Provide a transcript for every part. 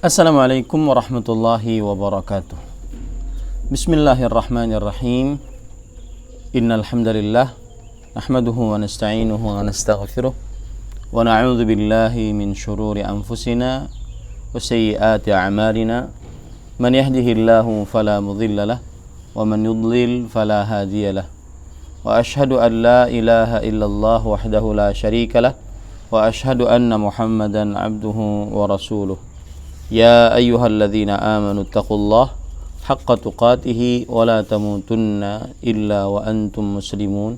Assalamualaikum warahmatullahi wabarakatuh. Bismillahirrahmanirrahim. Innal hamdalillah nahmaduhu wa nasta'inuhu wa nastaghfiruh wa na'udzu billahi min shururi anfusina wa sayyiati a'malina. Man yahdihillahu fala mudilla lahu wa man yudlil fala hadiya lahu. Wa ashhadu an la ilaha illallah wahdahu la syarika lahu wa ashhadu anna Muhammadan abduhu wa rasuluh. Ya ayyuhalladzina amanu taqullaha haqqa tuqatih wa la tamutunna illa wa antum muslimun.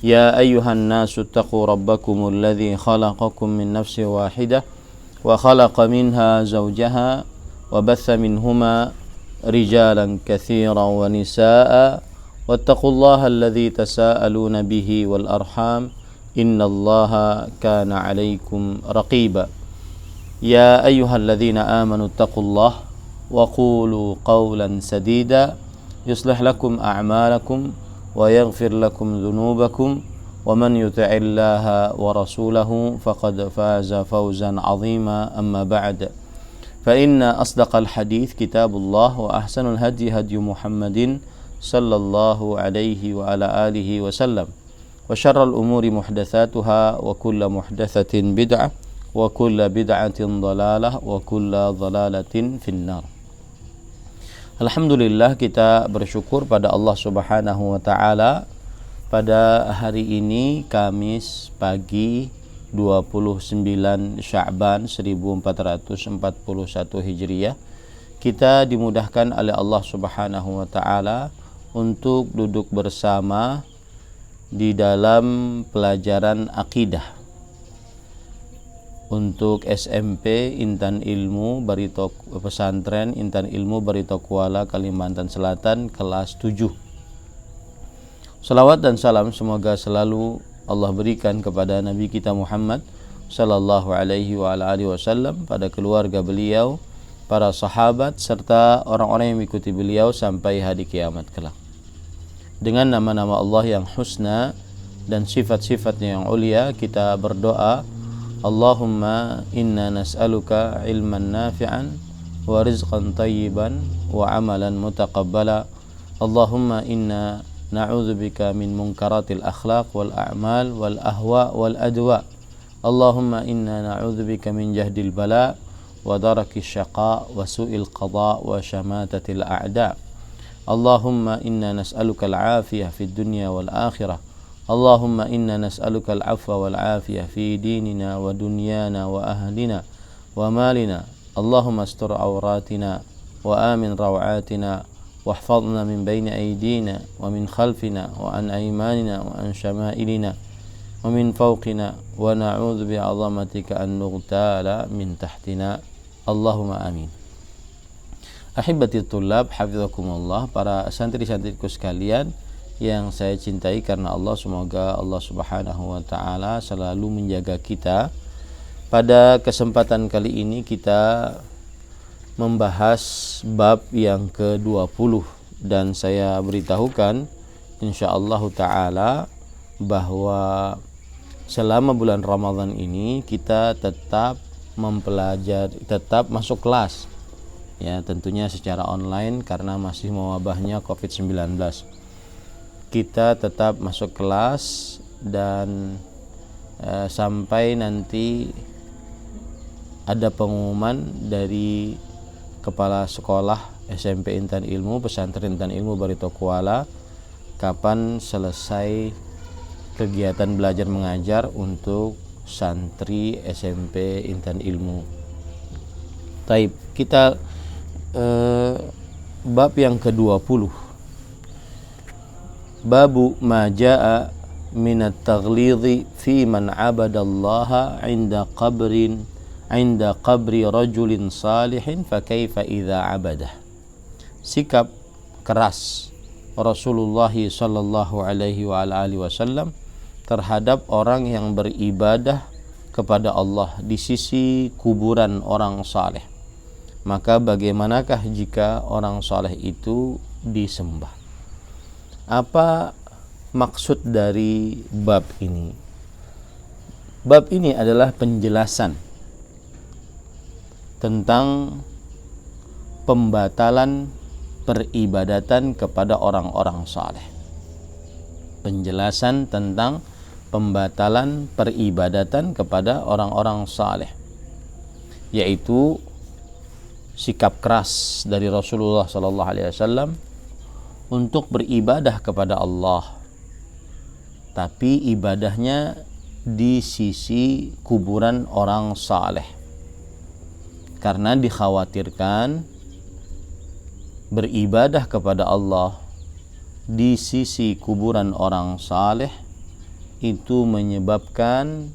Ya ayyuhan nasu taqu rabbakumul ladzi khalaqakum min nafsin wahidah wa khalaqa minha zawjaha wa batha minhuma rijalan katsiran wa nisaa'a wattaqullaha alladzi tasaaluna bihi wal arham innallaha kana 'alaikum raqiba. Ya ayyuhalladzina amanu taqullaha wa qulu qawlan sadida yuslih lakum a'malakum wa yaghfir lakum dhunubakum wa man yuti'illaha wa rasulahu faqad faza fawzan 'azima. Amma ba'd, fa inna asdaqal hadits kitabullah wa ahsanul hadi hadi Muhammadin sallallahu alaihi wa ala alihi wa sallam wa syarrul umuri muhdatsatuha wa kullu muhdatsatin bid'ah wa kulla bid'atin dhalalah wa kulla dhalalatin finnar. Alhamdulillah, kita bersyukur pada Allah Subhanahu wa taala pada hari ini Kamis pagi 29 Sya'ban 1441 Hijriah, kita dimudahkan oleh Allah Subhanahu wa taala untuk duduk bersama di dalam pelajaran akidah untuk SMP Intan Ilmu Barito Pesantren Intan Ilmu Barito Kuala Kalimantan Selatan kelas 7. Salawat dan salam semoga selalu Allah berikan kepada Nabi kita Muhammad sallallahu alaihi wa alihi wasallam, pada keluarga beliau, para sahabat serta orang-orang yang mengikuti beliau sampai hari kiamat kelak. Dengan nama-nama Allah yang husna dan sifat-sifatnya yang ulia, kita berdoa, Allahumma inna nas'aluka ilman nafi'an wa rizqan tayyiban wa amalan mutaqabbala. Allahumma inna na'udzubika min munkaratil akhlaq wal a'mal wal ahwa wal adwa. Allahumma inna na'udzubika min jahdil bala wa darakis syaqa wa su'il qada wa syamatatil a'da. Allahumma inna nas'aluka al-'afiyah fid dunya wal akhirah. Allahumma inna nas'aluka al-'afwa wal 'afiyah fi dinina wa dunyana wa ahlina wa malina. Allahumma astur awratina wa amin rawatina wahfadna min bayni aydina wa min khalfina wa an aymanina wa an syama'ilina wa min fawqina wa na'udzu bi'azamatika an nughtala min tahtina. Allahumma amin. Ahibati tullab, hafizakumullah, para santri-santriku sekalian yang saya cintai karena Allah, semoga Allah Subhanahu wa taala selalu menjaga kita. Pada kesempatan kali ini kita membahas bab yang ke-20, dan saya beritahukan insyaallah taala bahwa selama bulan Ramadan ini kita tetap mempelajari, tetap masuk kelas, ya tentunya secara online karena masih mewabahnya COVID-19. Kita tetap masuk kelas dan sampai nanti ada pengumuman dari kepala sekolah SMP Intan Ilmu Pesantren Intan Ilmu Barito Kuala kapan selesai kegiatan belajar mengajar untuk santri SMP Intan Ilmu. Taib, kita bab yang ke-20, babu ma jaa minat taghlidhi fi man abadallaha inda qabri rajulin salihin fa kaifa idza abadah. Sikap keras Rasulullah sallallahu alaihi wa alihi wasallam terhadap orang yang beribadah kepada Allah di sisi kuburan orang saleh. Maka bagaimanakah jika orang saleh itu disembah? Apa maksud dari bab ini? Bab ini adalah penjelasan tentang pembatalan peribadatan kepada orang-orang saleh. Penjelasan tentang pembatalan peribadatan kepada orang-orang saleh, yaitu sikap keras dari Rasulullah sallallahu alaihi wasallam untuk beribadah kepada Allah, tapi ibadahnya di sisi kuburan orang saleh, karena dikhawatirkan beribadah kepada Allah di sisi kuburan orang saleh itu menyebabkan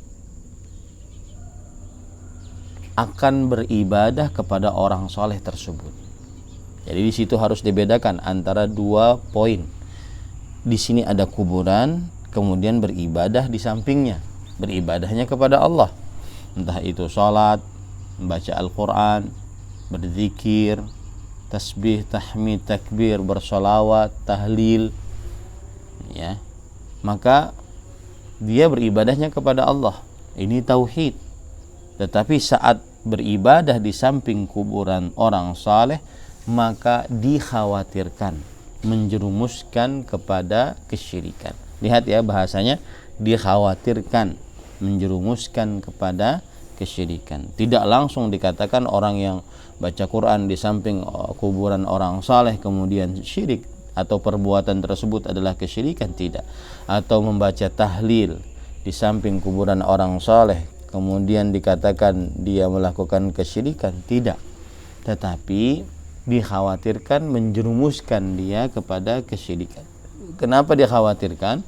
akan beribadah kepada orang saleh tersebut. Jadi di situ harus dibedakan antara dua poin. Di sini ada kuburan, kemudian beribadah di sampingnya. Beribadahnya kepada Allah, entah itu salat, membaca Al-Quran, berzikir, tasbih, tahmid, takbir, bersolawat, tahlil, ya, maka dia beribadahnya kepada Allah. Ini tauhid. Tetapi saat beribadah di samping kuburan orang saleh, maka dikhawatirkan menjerumuskan kepada kesyirikan. Lihat ya bahasanya, dikhawatirkan menjerumuskan kepada kesyirikan. Tidak langsung dikatakan orang yang baca Quran di samping kuburan orang saleh kemudian syirik atau perbuatan tersebut adalah kesyirikan, tidak. Atau membaca tahlil di samping kuburan orang saleh kemudian dikatakan dia melakukan kesyirikan, tidak. Tetapi dikhawatirkan menjerumuskan dia kepada kesyirikan. Kenapa dikhawatirkan?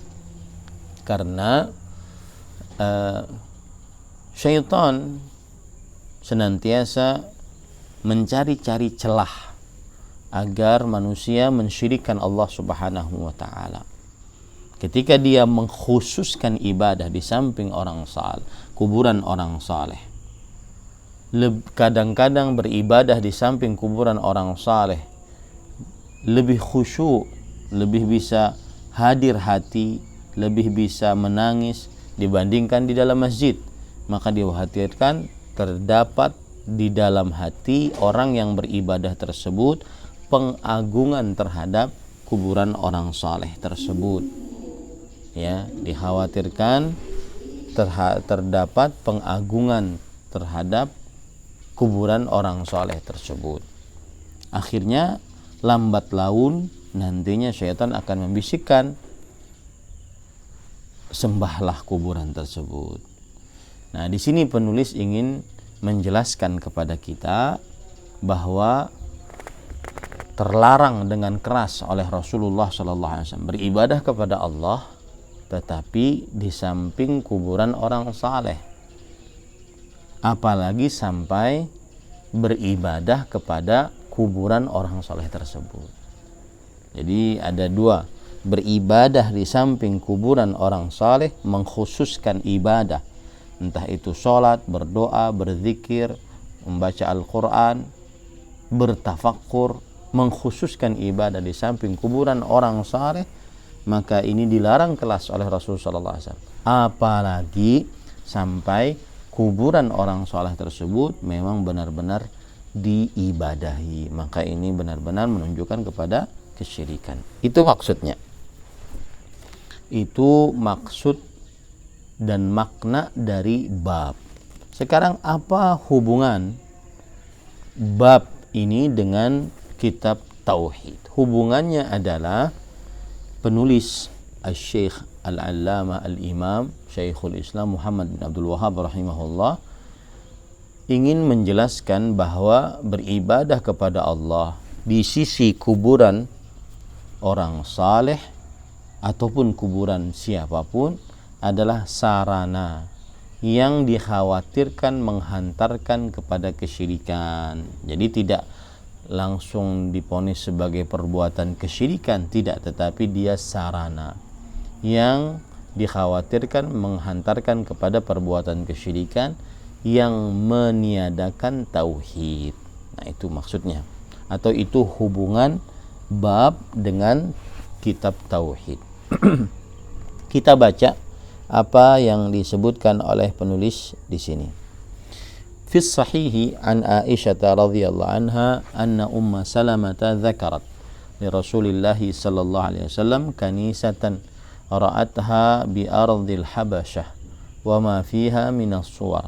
Karena syaitan senantiasa mencari-cari celah agar manusia mensyirikkan Allah Subhanahu wa taala. Ketika dia mengkhususkan ibadah di samping orang saleh, kuburan orang saleh, kadang-kadang beribadah di samping kuburan orang saleh lebih khusyuk, lebih bisa hadir hati, lebih bisa menangis dibandingkan di dalam masjid, maka dikhawatirkan terdapat di dalam hati orang yang beribadah tersebut pengagungan terhadap kuburan orang saleh tersebut. Ya, dikhawatirkan terdapat pengagungan terhadap kuburan orang saleh tersebut. Akhirnya lambat laun nantinya syaitan akan membisikkan, sembahlah kuburan tersebut. Nah, di sini penulis ingin menjelaskan kepada kita bahwa terlarang dengan keras oleh Rasulullah SAW beribadah kepada Allah tetapi di samping kuburan orang saleh, apalagi sampai beribadah kepada kuburan orang saleh tersebut. Jadi ada dua, beribadah di samping kuburan orang saleh, mengkhususkan ibadah, entah itu sholat, berdoa, berzikir, membaca Al-Quran, bertafakkur, mengkhususkan ibadah di samping kuburan orang saleh, maka ini dilarang keras oleh Rasulullah SAW. Apalagi sampai kuburan orang saleh tersebut memang benar-benar diibadahi, maka ini benar-benar menunjukkan kepada kesyirikan. Itu maksudnya. Itu maksud dan makna dari bab. Sekarang apa hubungan bab ini dengan kitab tauhid? Hubungannya adalah penulis Al-Syekh Al-Allamah Al-Imam Syekhul Islam Muhammad bin Abdul Wahhab rahimahullah ingin menjelaskan bahwa beribadah kepada Allah di sisi kuburan orang saleh ataupun kuburan siapapun adalah sarana yang dikhawatirkan menghantarkan kepada kesyirikan. Jadi tidak langsung diponis sebagai perbuatan kesyirikan, tidak, tetapi dia sarana yang dikhawatirkan menghantarkan kepada perbuatan kesyirikan yang meniadakan tauhid. Nah, itu maksudnya, atau itu hubungan bab dengan kitab tauhid. Kita baca apa yang disebutkan oleh penulis di sini. في الصحيح عن عائشة رضي الله عنها أن سلمة ذكرت لرسول الله صلى الله عليه وسلم كنيسة رأتها بأرض الحبشة وما فيها من الصور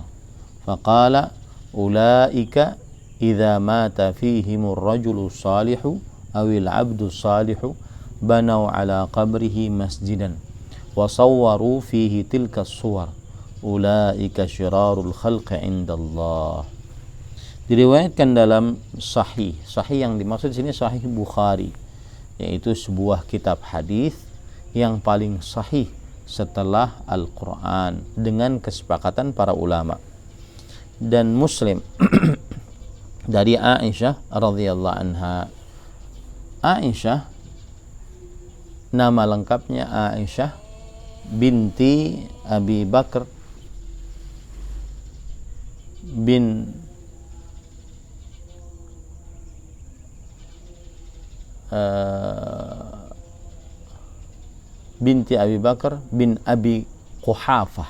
فقال أولئك إذا مات فيهم الرجل الصالح أو العبد الصالح بنوا على قبره مسجدا وصوروا فيه تلك الصور ulaika syirarul khalqi indallah. Diriwayatkan dalam sahih yang dimaksud di sini sahih Bukhari, yaitu sebuah kitab hadis yang paling sahih setelah Al-Qur'an dengan kesepakatan para ulama. Dan Muslim dari Aisyah radhiyallahu anha. Aisyah, nama lengkapnya Aisyah binti Abi Bakar binti Abi Bakar bin Abi Quhafah,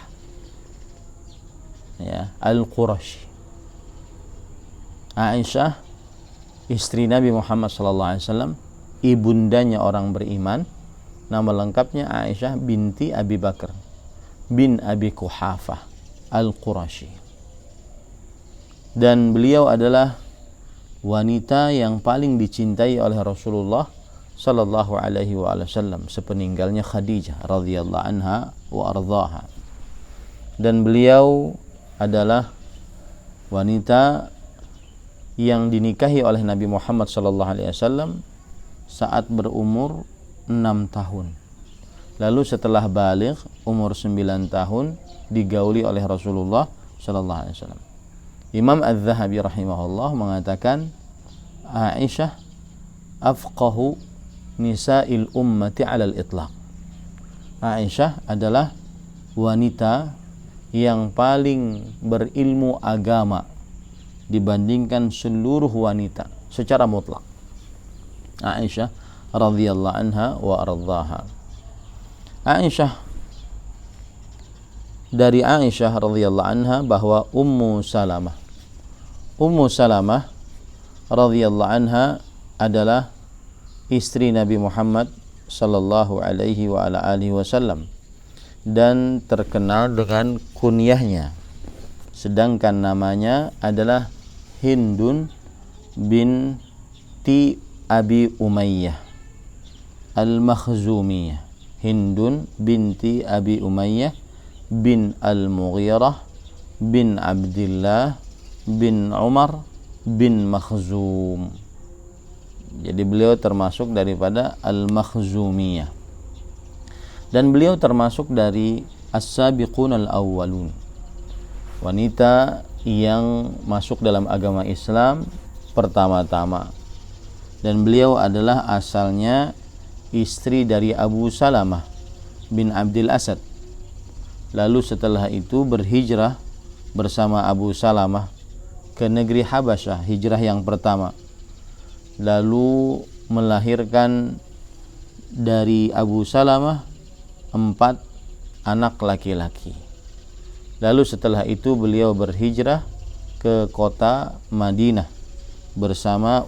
ya, Al-Qurashi. Aisyah istri Nabi Muhammad SAW, ibundanya orang beriman. Nama lengkapnya Aisyah binti Abi Bakar bin Abi Quhafah Al-Qurashi. Dan beliau adalah wanita yang paling dicintai oleh Rasulullah sallallahu alaihi wasallam sepeninggalnya Khadijah radhiyallahu anha wa ardhaha. Dan beliau adalah wanita yang dinikahi oleh Nabi Muhammad sallallahu alaihi wasallam saat berumur 6 tahun. Lalu setelah baligh umur 9 tahun digauli oleh Rasulullah sallallahu alaihi wasallam. Imam Az-Zahabi rahimahullah mengatakan Aisyah afqahu nisa'il ummati 'alal itlaq. Aisyah adalah wanita yang paling berilmu agama dibandingkan seluruh wanita secara mutlak. Aisyah radhiyallahu anha wa ardhaha. Aisyah, dari Aisyah radhiyallahu anha bahwa Ummu Salamah radhiyallahu anha adalah istri Nabi Muhammad sallallahu alaihi wa ala alihi wasallam dan terkenal dengan kunyahnya, sedangkan namanya adalah Hindun binti Abi Umayyah Al-Makhzumiyah. Hindun binti Abi Umayyah bin Al-Mughirah bin Abdullah bin Umar bin Makhzum. Jadi beliau termasuk daripada Al-Makhzumiyah. Dan beliau termasuk dari As-Sabiqun Al-Awwalun, wanita yang masuk dalam agama Islam pertama-tama. Dan beliau adalah asalnya istri dari Abu Salamah bin Abdul Asad. Lalu setelah itu berhijrah bersama Abu Salamah ke negeri Habasyah, hijrah yang pertama. Lalu melahirkan dari Abu Salamah 4 anak laki-laki. Lalu setelah itu beliau berhijrah ke kota Madinah bersama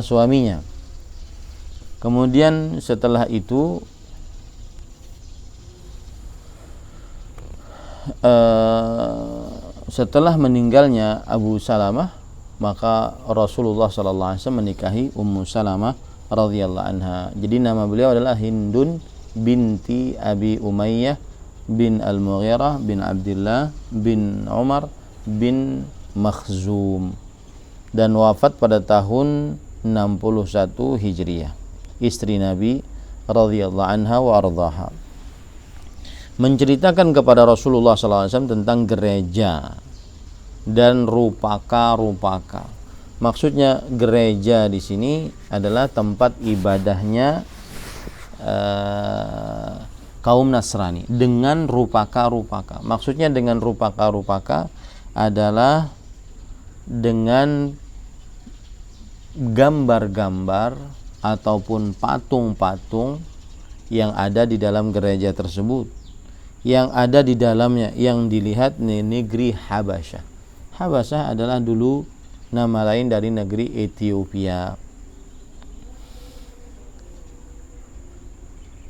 suaminya. Kemudian setelah itu setelah meninggalnya Abu Salamah, maka Rasulullah sallallahu alaihi wasallam menikahi Ummu Salamah radhiyallahu anha. Jadi nama beliau adalah Hindun binti Abi Umayyah bin Al-Mughirah bin Abdullah bin Umar bin Makhzum, dan wafat pada tahun 61 Hijriah. Istri Nabi radhiyallahu anha wa ardhaha. Menceritakan kepada Rasulullah SAW tentang gereja dan rupaka. Maksudnya gereja di sini adalah tempat ibadahnya kaum Nasrani dengan rupaka. Maksudnya dengan rupaka adalah dengan gambar-gambar ataupun patung-patung yang ada di dalam gereja tersebut, yang ada di dalamnya, yang dilihat di negeri Habasyah. Habasyah adalah dulu nama lain dari negeri Ethiopia.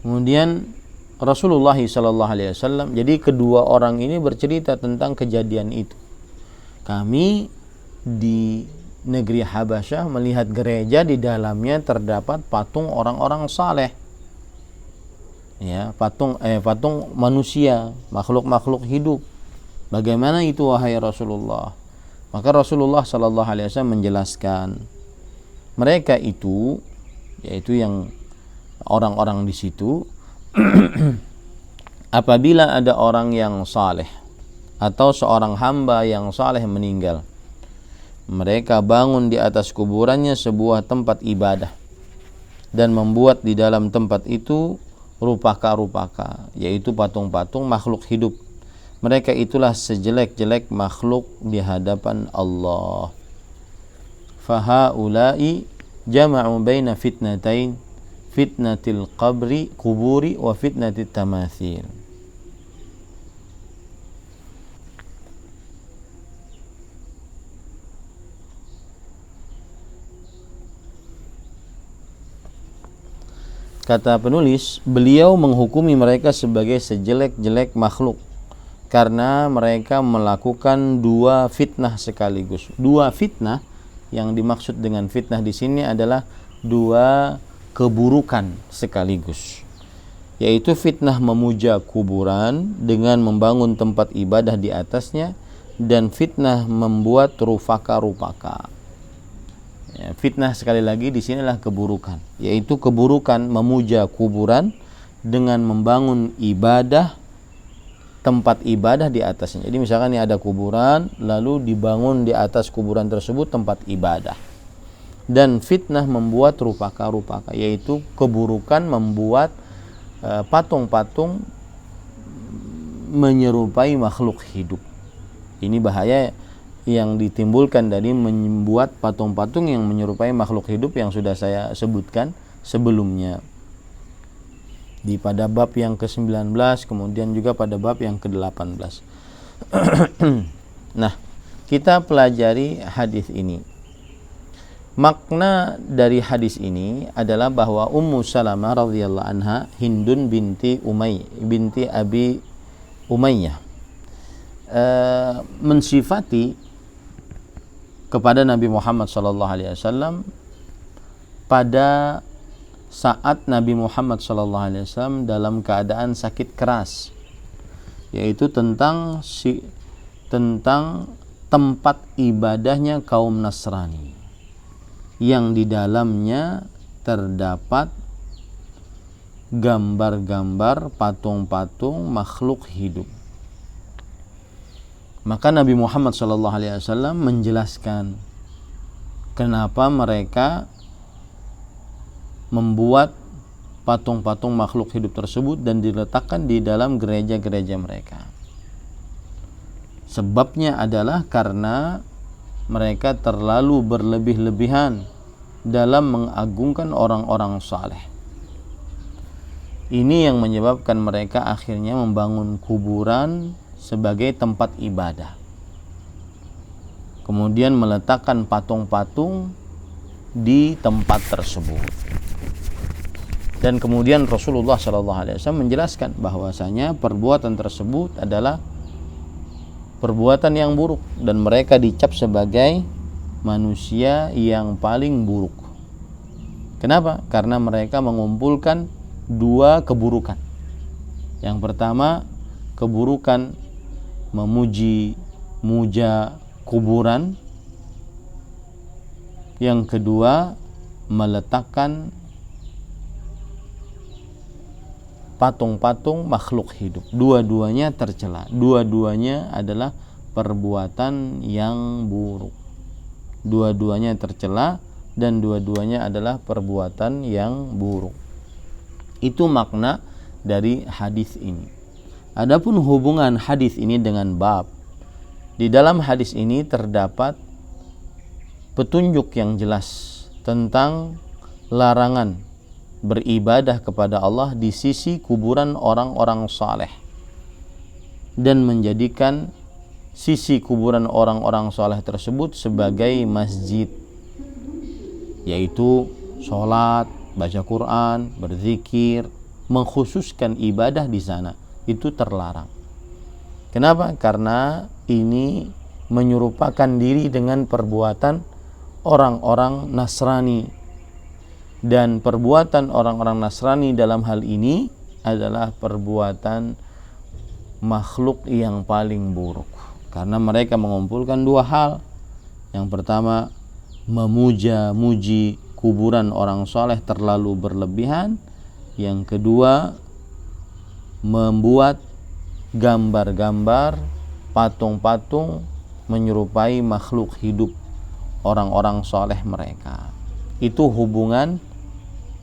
Kemudian Rasulullah SAW, jadi kedua orang ini bercerita tentang kejadian itu. Kami di negeri Habasyah melihat gereja, di dalamnya terdapat patung orang-orang saleh. Ya, patung manusia, makhluk-makhluk hidup. Bagaimana itu wahai Rasulullah? Maka Rasulullah SAW menjelaskan, mereka itu, yaitu yang orang-orang di situ, apabila ada orang yang saleh atau seorang hamba yang saleh meninggal, mereka bangun di atas kuburannya sebuah tempat ibadah dan membuat di dalam tempat itu rupaka-rupaka, yaitu patung-patung makhluk hidup. Mereka itulah sejelek-jelek makhluk di hadapan Allah. Fahaulai jama'u baina fitnatain, fitnatil kuburi wa fitnatit tamathil. Kata penulis, beliau menghukumi mereka sebagai sejelek-jelek makhluk karena mereka melakukan dua fitnah sekaligus. Dua fitnah, yang dimaksud dengan fitnah di sini adalah dua keburukan sekaligus, yaitu fitnah memuja kuburan dengan membangun tempat ibadah di atasnya, dan fitnah membuat rupaka-rupaka. Ya, fitnah sekali lagi di sinilah keburukan, yaitu keburukan memuja kuburan dengan membangun ibadah, tempat ibadah di atasnya. Jadi misalkan ini ada kuburan, lalu dibangun di atas kuburan tersebut tempat ibadah. Dan fitnah membuat rupaka-rupaka, yaitu keburukan membuat patung-patung menyerupai makhluk hidup. Ini bahaya yang ditimbulkan dari membuat patung-patung yang menyerupai makhluk hidup yang sudah saya sebutkan sebelumnya. Pada bab yang ke-19, kemudian juga pada bab yang ke-18. Nah, kita pelajari hadis ini. Makna dari hadis ini adalah bahwa Ummu Salamah radhiyallahu anha, Hindun binti Abi Umayyah, mensifati kepada Nabi Muhammad SAW pada saat Nabi Muhammad SAW dalam keadaan sakit keras, yaitu tentang tempat ibadahnya kaum Nasrani yang di dalamnya terdapat gambar-gambar patung-patung makhluk hidup. Maka Nabi Muhammad SAW menjelaskan kenapa mereka membuat patung-patung makhluk hidup tersebut dan diletakkan di dalam gereja-gereja mereka. Sebabnya adalah karena mereka terlalu berlebih-lebihan dalam mengagungkan orang-orang saleh. Ini yang menyebabkan mereka akhirnya membangun kuburan sebagai tempat ibadah. Kemudian meletakkan patung-patung di tempat tersebut. Dan kemudian Rasulullah SAW menjelaskan bahwasanya perbuatan tersebut adalah perbuatan yang buruk dan mereka dicap sebagai manusia yang paling buruk. Kenapa? Karena mereka mengumpulkan dua keburukan. Yang pertama, keburukan memuja kuburan. Yang kedua, meletakkan patung-patung makhluk hidup. Dua-duanya tercela. Dua-duanya adalah perbuatan yang buruk. Dua-duanya tercela dan dua-duanya adalah perbuatan yang buruk. Itu makna dari hadis ini. Adapun hubungan hadis ini dengan bab, di dalam hadis ini terdapat petunjuk yang jelas tentang larangan beribadah kepada Allah di sisi kuburan orang-orang saleh dan menjadikan sisi kuburan orang-orang soleh tersebut sebagai masjid, yaitu sholat, baca Quran, berzikir, mengkhususkan ibadah di sana, itu terlarang. Kenapa? Karena ini menyerupakan diri dengan perbuatan orang-orang Nasrani, dan perbuatan orang-orang Nasrani dalam hal ini adalah perbuatan makhluk yang paling buruk, karena mereka mengumpulkan dua hal. Yang pertama, memuja-muji kuburan orang soleh terlalu berlebihan. Yang kedua, membuat gambar-gambar, patung-patung menyerupai makhluk hidup orang-orang soleh mereka. Itu hubungan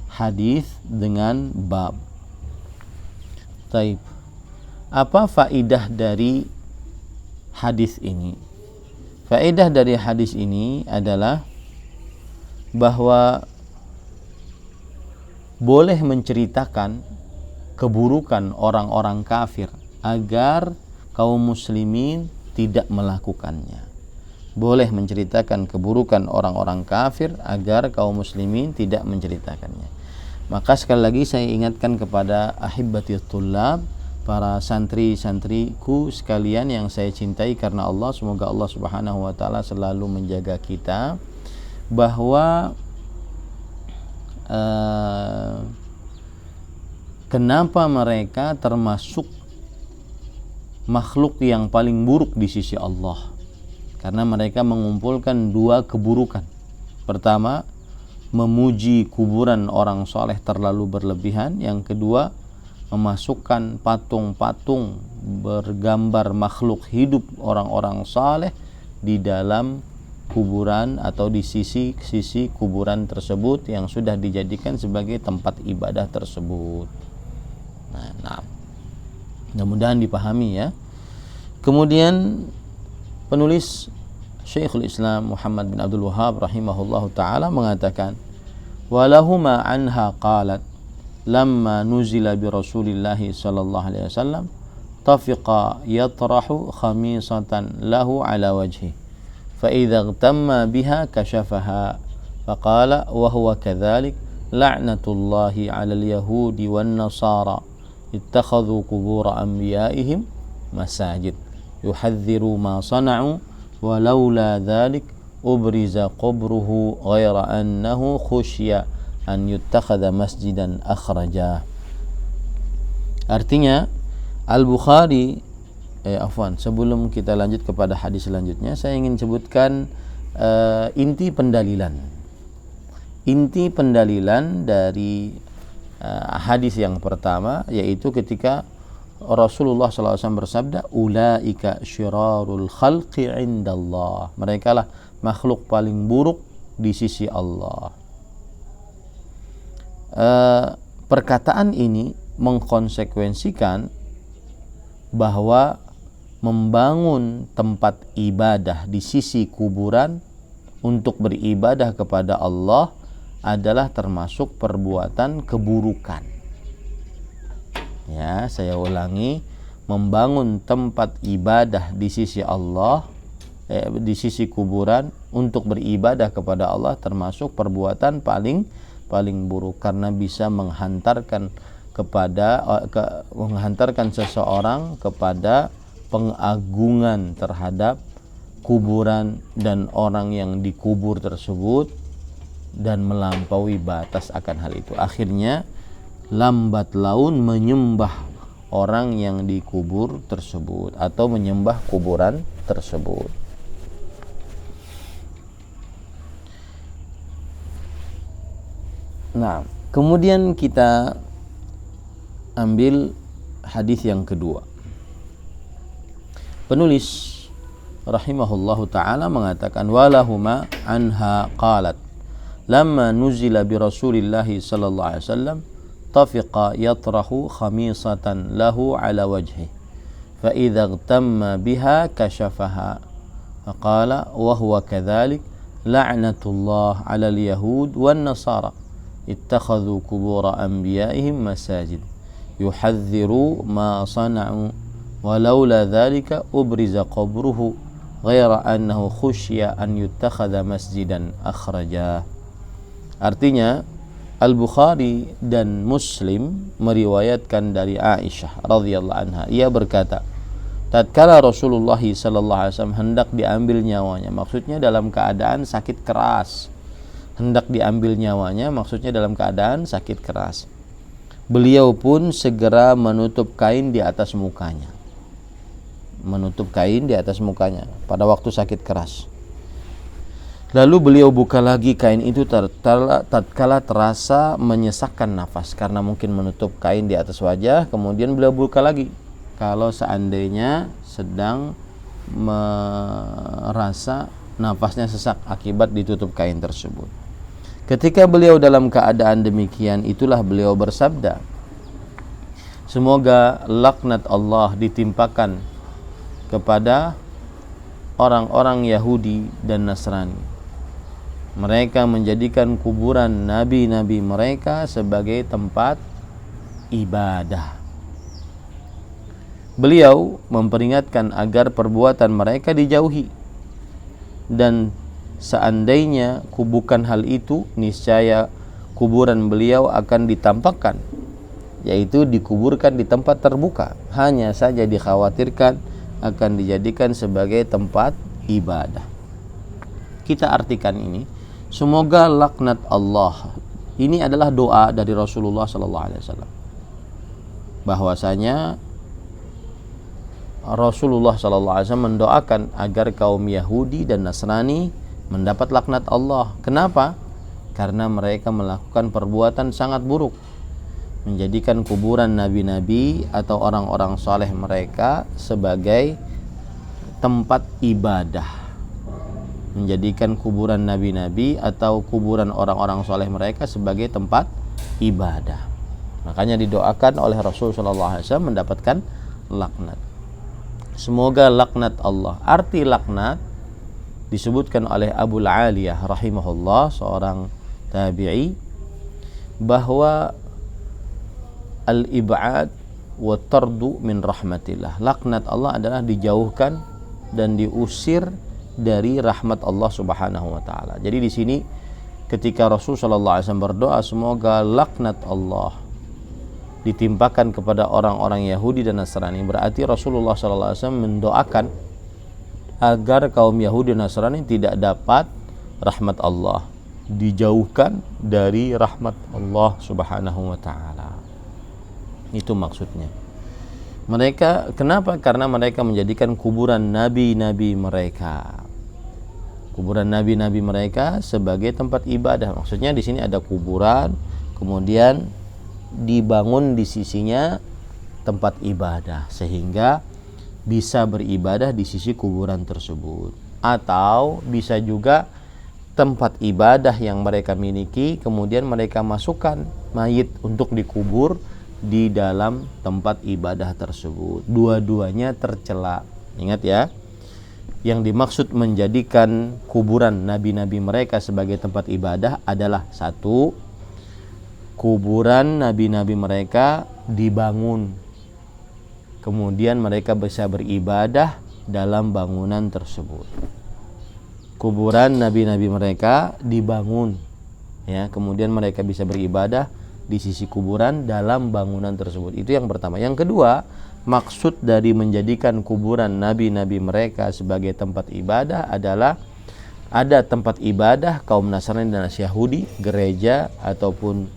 hadis dengan bab. Taib. Apa faidah dari hadis ini? Faedah dari hadis ini adalah bahwa boleh menceritakan keburukan orang-orang kafir agar kaum muslimin tidak melakukannya. Boleh menceritakan keburukan orang-orang kafir agar kaum muslimin tidak menceritakannya. Maka sekali lagi saya ingatkan kepada ahibbati thullab, para santri-santriku sekalian yang saya cintai karena Allah, semoga Allah Subhanahu wa taala selalu menjaga kita, bahwa kenapa mereka termasuk makhluk yang paling buruk di sisi Allah? Karena mereka mengumpulkan dua keburukan. Pertama, memuji kuburan orang soleh terlalu berlebihan. Yang kedua, memasukkan patung-patung bergambar makhluk hidup orang-orang soleh di dalam kuburan atau di sisi kuburan tersebut yang sudah dijadikan sebagai tempat ibadah tersebut. Nah, mudah-mudahan dipahami ya. Kemudian penulis Syekhul Islam Muhammad bin Abdul Wahhab rahimahullahu taala mengatakan, walahuma anha qalat lamma nuzila bi Rasulillah sallallahu alaihi wasallam tafiqa yatrahu khamisatan lahu ala wajhi fa idza igtamma biha kashafaha faqala wa huwa kadhalik la'natullahi 'alal yahudi wan nasara ittakhadhu qubur anbiya'ihim masajid yuhadziru ma sana'u walaula dhalik ubriza qabruhu ghaira annahu khusyya an yuttakhadha masjidan akhrajah. Artinya Al-Bukhari sebelum kita lanjut kepada hadis selanjutnya, saya ingin sebutkan inti pendalilan dari hadis yang pertama, yaitu ketika Rasulullah SAW bersabda, ulaika syirarul khalqi indallah, mereka lah makhluk paling buruk di sisi Allah. Perkataan ini mengkonsekuensikan bahwa membangun tempat ibadah di sisi kuburan untuk beribadah kepada Allah adalah termasuk perbuatan keburukan. Ya, saya ulangi, membangun tempat ibadah di sisi Allah, di sisi kuburan untuk beribadah kepada Allah termasuk perbuatan paling buruk, karena bisa menghantarkan seseorang kepada pengagungan terhadap kuburan dan orang yang dikubur tersebut dan melampaui batas akan hal itu. Akhirnya lambat laun menyembah orang yang dikubur tersebut atau menyembah kuburan tersebut. Nah, kemudian kita ambil hadis yang kedua. Penulis rahimahullahu taala mengatakan, walahuma anha qalat lamma nuzila bi Rasulillah sallallahu alaihi wasallam tafiqa yatrahu khamisatan lahu ala wajhi fa idza igtamma biha kashafaha faqala wa huwa kadhalik la'natullah 'alal yahud wan nasara ittakhadhu qubur anbiya'ihim masajid yuhadziru ma sana'u walaula dzalika ubriza qabruhu ghaira annahu khusya an yuttakhadha masjidan akhraja. Artinya Al-Bukhari dan Muslim meriwayatkan dari Aisyah radhiyallahu anha, ia berkata, tatkala Rasulullah sallallahu alaihi wasallam hendak diambil nyawanya, maksudnya dalam keadaan sakit keras. Hendak diambil nyawanya maksudnya dalam keadaan sakit keras. Beliau pun segera menutup kain di atas mukanya. Menutup kain di atas mukanya pada waktu sakit keras. Lalu beliau buka lagi kain itu tatkala terasa menyesakkan nafas, karena mungkin menutup kain di atas wajah. Kemudian beliau buka lagi kalau seandainya sedang merasa nafasnya sesak akibat ditutup kain tersebut. Ketika beliau dalam keadaan demikian, itulah beliau bersabda, semoga laknat Allah ditimpakan kepada orang-orang Yahudi dan Nasrani. Mereka menjadikan kuburan nabi-nabi mereka sebagai tempat ibadah. Beliau memperingatkan agar perbuatan mereka dijauhi, dan seandainya bukan hal itu, niscaya kuburan beliau akan ditampakkan, yaitu dikuburkan di tempat terbuka. Hanya saja dikhawatirkan akan dijadikan sebagai tempat ibadah. Kita artikan ini, semoga laknat Allah. Ini adalah doa dari Rasulullah SAW, bahwasanya Rasulullah SAW mendoakan agar kaum Yahudi dan Nasrani mendapat laknat Allah. Kenapa? Karena mereka melakukan perbuatan sangat buruk, menjadikan kuburan nabi-nabi atau orang-orang saleh mereka sebagai tempat ibadah. Menjadikan kuburan nabi-nabi atau kuburan orang-orang saleh mereka sebagai tempat ibadah. Makanya didoakan oleh Rasulullah SAW mendapatkan laknat. Semoga laknat Allah. Arti laknat disebutkan oleh Abu Aliyah rahimahullah, seorang tabi'i, bahwa al-ib'ad wa tardu min rahmatillah. Laknat Allah adalah dijauhkan dan diusir dari rahmat Allah Subhanahu wa taala. Jadi di sini ketika Rasul sallallahu alaihi wasallam berdoa semoga laknat Allah ditimpakan kepada orang-orang Yahudi dan Nasrani, berarti Rasulullah sallallahu alaihi wasallam mendoakan agar kaum Yahudi dan Nasrani tidak dapat rahmat Allah, dijauhkan dari rahmat Allah Subhanahu wa taala. Itu maksudnya. Mereka, kenapa? Karena mereka menjadikan kuburan nabi-nabi mereka, kuburan nabi-nabi mereka sebagai tempat ibadah. Maksudnya di sini ada kuburan, kemudian dibangun di sisinya tempat ibadah, sehingga bisa beribadah di sisi kuburan tersebut. Atau bisa juga tempat ibadah yang mereka miliki, kemudian mereka masukkan mayit untuk dikubur di dalam tempat ibadah tersebut. Dua-duanya tercela. Ingat ya, yang dimaksud menjadikan kuburan nabi-nabi mereka sebagai tempat ibadah adalah satu, kuburan nabi-nabi mereka dibangun, kemudian mereka bisa beribadah dalam bangunan tersebut. Kuburan nabi-nabi mereka dibangun, ya, kemudian mereka bisa beribadah di sisi kuburan dalam bangunan tersebut. Itu yang pertama. Yang kedua, maksud dari menjadikan kuburan nabi-nabi mereka sebagai tempat ibadah adalah ada tempat ibadah kaum Nasrani dan Yahudi, gereja ataupun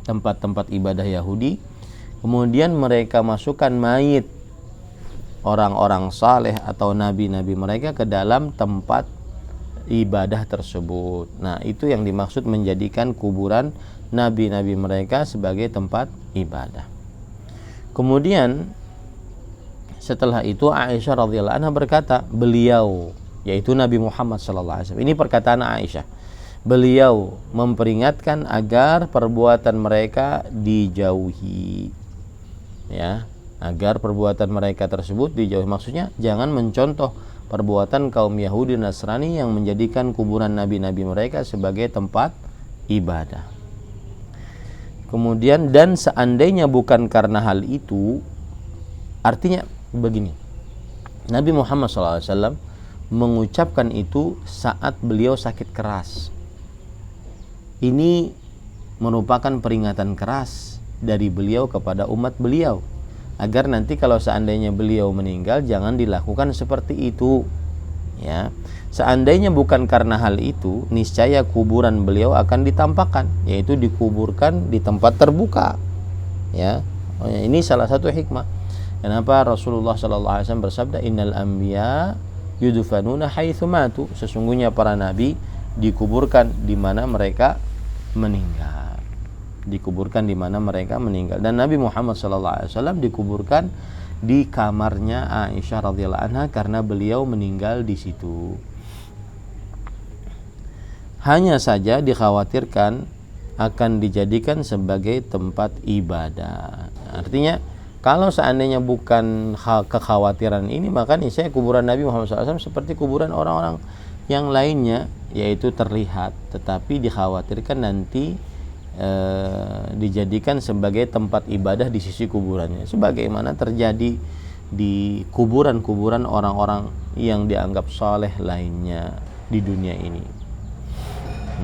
tempat-tempat ibadah Yahudi, kemudian mereka masukkan mayit orang-orang saleh atau nabi-nabi mereka ke dalam tempat ibadah tersebut. Nah, itu yang dimaksud menjadikan kuburan nabi-nabi mereka sebagai tempat ibadah. Kemudian setelah itu Aisyah radhiyallahu anha berkata, beliau, yaitu Nabi Muhammad sallallahu alaihi wasallam. Ini perkataan Aisyah. Beliau memperingatkan agar perbuatan mereka dijauhi. Ya, agar perbuatan mereka tersebut dijauhi. Maksudnya jangan mencontoh perbuatan kaum Yahudi dan Nasrani yang menjadikan kuburan nabi-nabi mereka sebagai tempat ibadah. Kemudian, dan seandainya bukan karena hal itu, artinya begini. Nabi Muhammad SAW mengucapkan itu saat beliau sakit keras. Ini merupakan peringatan keras dari beliau kepada umat beliau, agar nanti kalau seandainya beliau meninggal jangan dilakukan seperti itu. Ya, seandainya bukan karena hal itu, niscaya kuburan beliau akan ditampakkan, yaitu dikuburkan di tempat terbuka. Ya, ini salah satu hikmah. Kenapa Rasulullah SAW bersabda, Innal anbiya yudfanuna haitsu matu. Sesungguhnya para nabi dikuburkan di mana mereka meninggal. Dikuburkan di mana mereka meninggal. Dan Nabi Muhammad SAW dikuburkan di kamarnya Aisyah radhiyallahu anha karena beliau meninggal di situ. Hanya saja dikhawatirkan akan dijadikan sebagai tempat ibadah. Artinya kalau seandainya bukan kekhawatiran ini, maka niscaya kuburan Nabi Muhammad SAW seperti kuburan orang-orang yang lainnya, yaitu terlihat, tetapi dikhawatirkan nanti dijadikan sebagai tempat ibadah di sisi kuburannya, sebagaimana terjadi di kuburan-kuburan orang-orang yang dianggap saleh lainnya di dunia ini.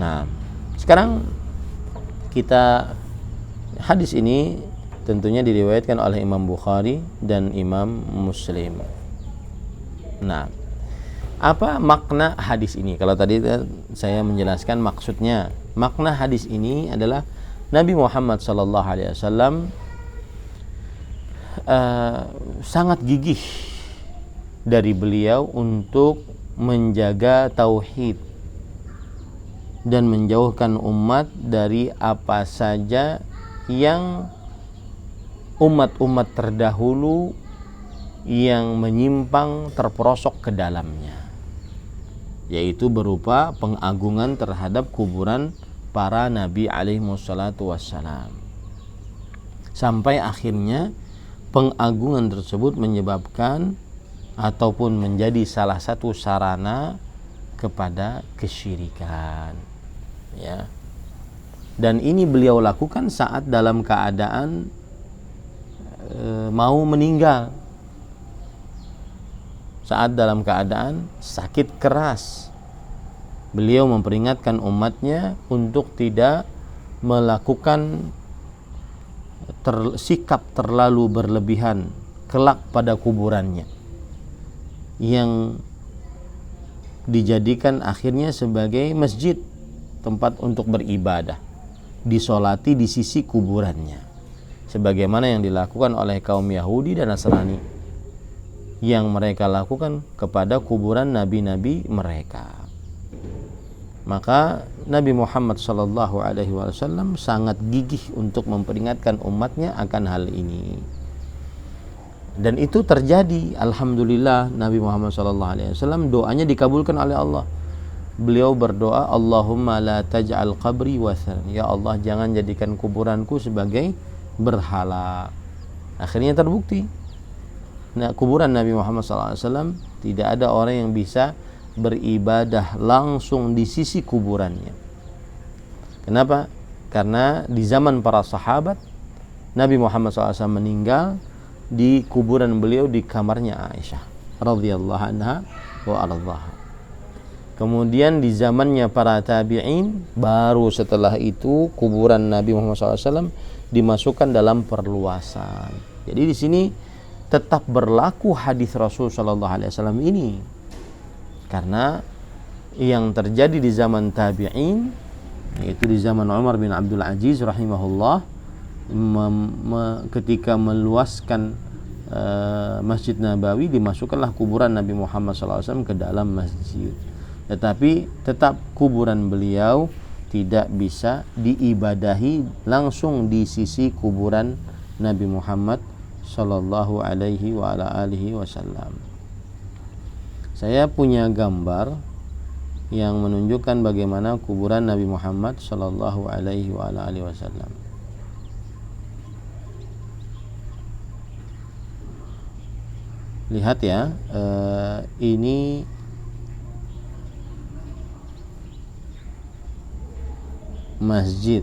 Nah, sekarang hadis ini tentunya diriwayatkan oleh Imam Bukhari dan Imam Muslim. Nah, apa makna hadis ini? Kalau tadi saya menjelaskan maksudnya, makna hadis ini adalah Nabi Muhammad SAW sangat gigih dari beliau untuk menjaga tauhid dan menjauhkan umat dari apa saja yang umat-umat terdahulu yang menyimpang terperosok ke dalamnya, yaitu berupa pengagungan terhadap kuburan para nabi alaihi wassalatu wassalam. Sampai akhirnya pengagungan tersebut menyebabkan ataupun menjadi salah satu sarana kepada kesyirikan. Ya. Dan ini beliau lakukan saat dalam keadaan mau meninggal. Saat dalam keadaan sakit keras, beliau memperingatkan umatnya untuk tidak melakukan sikap terlalu berlebihan kelak pada kuburannya, yang dijadikan akhirnya sebagai masjid, tempat untuk beribadah, disolati di sisi kuburannya, sebagaimana yang dilakukan oleh kaum Yahudi dan Nasrani yang mereka lakukan kepada kuburan nabi-nabi mereka. Maka Nabi Muhammad SAW sangat gigih untuk memperingatkan umatnya akan hal ini. Dan itu terjadi, alhamdulillah. Nabi Muhammad SAW doanya dikabulkan oleh Allah. Beliau berdoa, Allahumma la taj'al qabri wathan. Ya Allah, jangan jadikan kuburanku sebagai berhala. Akhirnya terbukti. Nah, kuburan Nabi Muhammad SAW tidak ada orang yang bisa beribadah langsung di sisi kuburannya. Kenapa? Karena di zaman para sahabat, Nabi Muhammad SAW meninggal di kuburan beliau di kamarnya Aisyah radhiyallahu anha wa ardhaha. Kemudian di zamannya para tabi'in, baru setelah itu kuburan Nabi Muhammad SAW dimasukkan dalam perluasan. Jadi di sini tetap berlaku hadis Rasul sallallahu alaihi wasallam ini, karena yang terjadi di zaman tabi'in, yaitu di zaman Umar bin Abdul Aziz rahimahullah, ketika meluaskan Masjid Nabawi, dimasukkanlah kuburan Nabi Muhammad SAW ke dalam masjid. Tetapi tetap kuburan beliau tidak bisa diibadahi langsung di sisi kuburan Nabi Muhammad sallallahu alaihi wa ala alihi wasallam. Saya punya gambar yang menunjukkan bagaimana kuburan Nabi Muhammad sallallahu alaihi wa ala alihi wasallam. Lihat ya, ini masjid.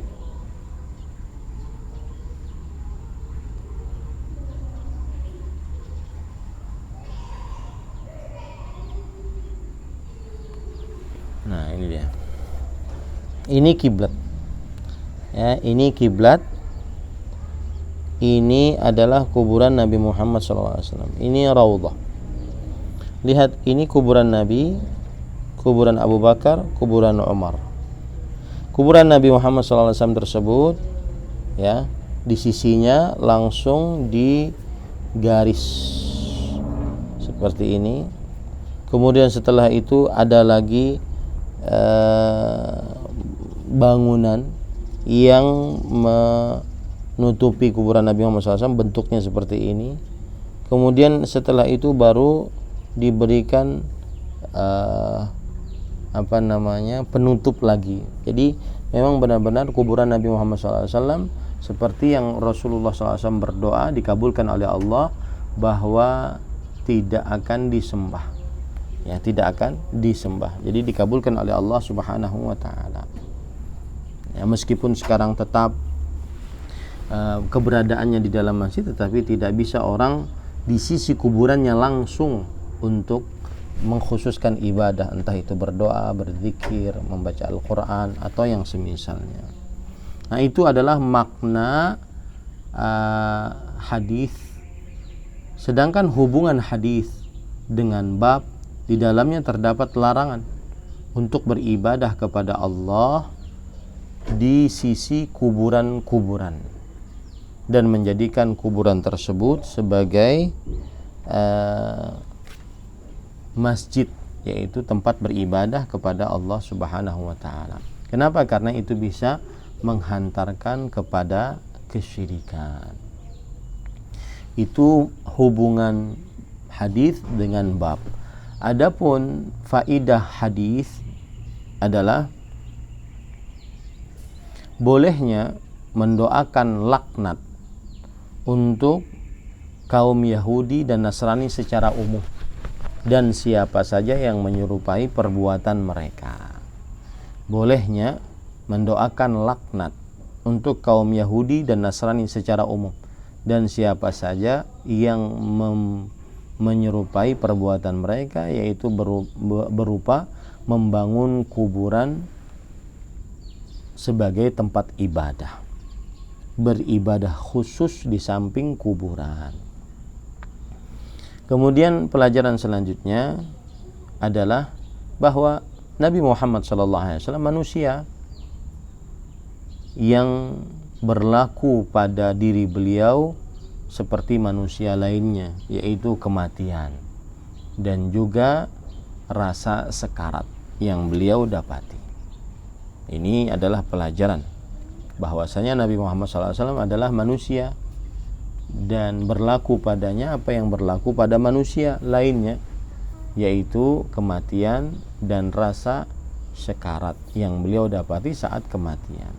Ini dia. Ini kiblat. Ya, ini kiblat. Ini adalah kuburan Nabi Muhammad SAW. Ini raudhah. Lihat, ini kuburan Nabi, kuburan Abu Bakar, kuburan Umar. Kuburan Nabi Muhammad SAW tersebut, ya, di sisinya langsung di garis seperti ini. Kemudian setelah itu ada lagi bangunan yang menutupi kuburan Nabi Muhammad SAW, bentuknya seperti ini. Kemudian setelah itu baru diberikan penutup lagi. Jadi memang benar-benar kuburan Nabi Muhammad SAW seperti yang Rasulullah SAW berdoa dikabulkan oleh Allah, bahwa tidak akan disembah, ya, tidak akan disembah. Jadi dikabulkan oleh Allah Subhanahu wa taala. Ya, meskipun sekarang tetap keberadaannya di dalam masjid, tetapi tidak bisa orang di sisi kuburannya langsung untuk mengkhususkan ibadah, entah itu berdoa, berzikir, membaca Al-Quran atau yang semisalnya. Nah, itu adalah makna hadis. Sedangkan hubungan hadis dengan bab, di dalamnya terdapat larangan untuk beribadah kepada Allah di sisi kuburan-kuburan dan menjadikan kuburan tersebut sebagai masjid, yaitu tempat beribadah kepada Allah Subhanahu wa taala. Kenapa? Karena itu bisa menghantarkan kepada kesyirikan. Itu hubungan hadis dengan bab. Adapun faidah hadis adalah bolehnya mendoakan laknat untuk kaum Yahudi dan Nasrani secara umum, dan siapa saja yang menyerupai perbuatan mereka. Bolehnya mendoakan laknat untuk kaum Yahudi dan Nasrani secara umum, dan siapa saja yang menyerupai perbuatan mereka, yaitu berupa membangun kuburan sebagai tempat ibadah, beribadah khusus di samping kuburan. Kemudian pelajaran selanjutnya adalah bahwa Nabi Muhammad SAW manusia yang berlaku pada diri beliau seperti manusia lainnya, yaitu kematian dan juga rasa sekarat yang beliau dapati. Ini adalah pelajaran bahwasanya Nabi Muhammad SAW adalah manusia dan berlaku padanya apa yang berlaku pada manusia lainnya, yaitu kematian dan rasa sekarat yang beliau dapati saat kematian.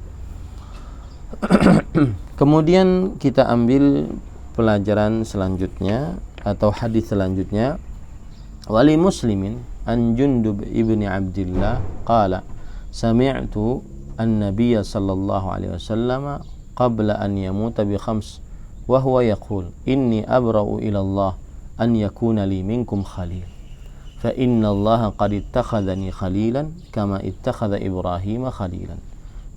Kemudian kita ambil pelajaran selanjutnya atau hadis selanjutnya. Wali Muslimin an Jundub ibni Abdillah qala sami'tu an-nabiy sallallahu alaihi wasallam qabla an yamuta bi khams wa huwa yaqul inni abra'u ila Allah an yakuna li minkum khalil fa inna Allah qad ittakhadhani khalilan kama ittakhadha Ibrahim khalilan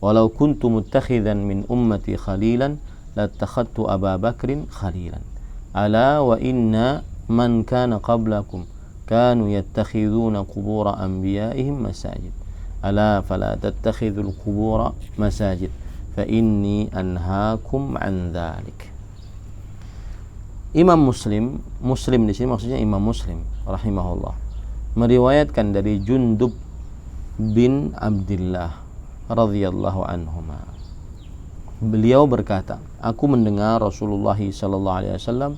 walau kuntu muttakhidhan min ummati khalilan lattakhadtu Aba Bakrin khalilan ala wa inna man kana qablakum kanu yattakhidhuna qubur anbiya'ihim masajid ala fala tattakhidhul qubur masajid fa inni anhaakum an dhalik. Imam Muslim di sini maksudnya Imam Muslim rahimahullah meriwayatkan dari Jundub bin Abdillah radhiyallahu anhuma. Beliau berkata, aku mendengar Rasulullah sallallahu alaihi wasallam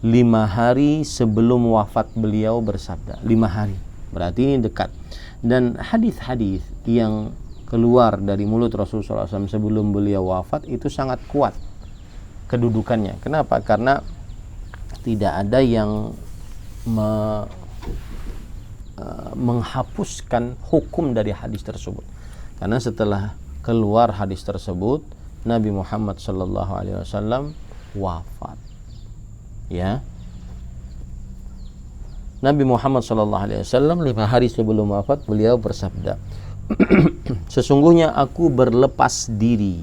5 hari sebelum wafat beliau bersabda. 5 hari, berarti ini dekat. Dan hadis-hadis yang keluar dari mulut Rasulullah SAW sebelum beliau wafat itu sangat kuat kedudukannya. Kenapa? Karena tidak ada yang menghapuskan hukum dari hadis tersebut. Karena setelah keluar hadis tersebut, Nabi Muhammad sallallahu alaihi wasallam wafat. Ya. Nabi Muhammad sallallahu alaihi wasallam 5 hari sebelum wafat beliau bersabda, Sesungguhnya aku berlepas diri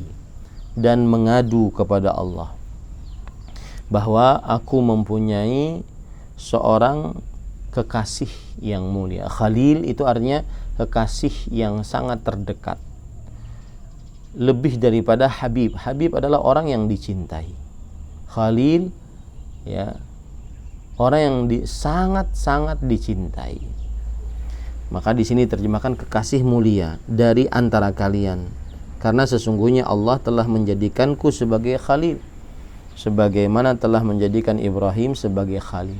dan mengadu kepada Allah bahwa aku mempunyai seorang kekasih yang mulia. Khalil itu artinya kekasih yang sangat terdekat, lebih daripada Habib. Habib adalah orang yang dicintai. Khalil, ya, orang yang sangat-sangat dicintai. Maka di sini terjemahkan kekasih mulia dari antara kalian, karena sesungguhnya Allah telah menjadikanku sebagai Khalil, sebagaimana telah menjadikan Ibrahim sebagai Khalil.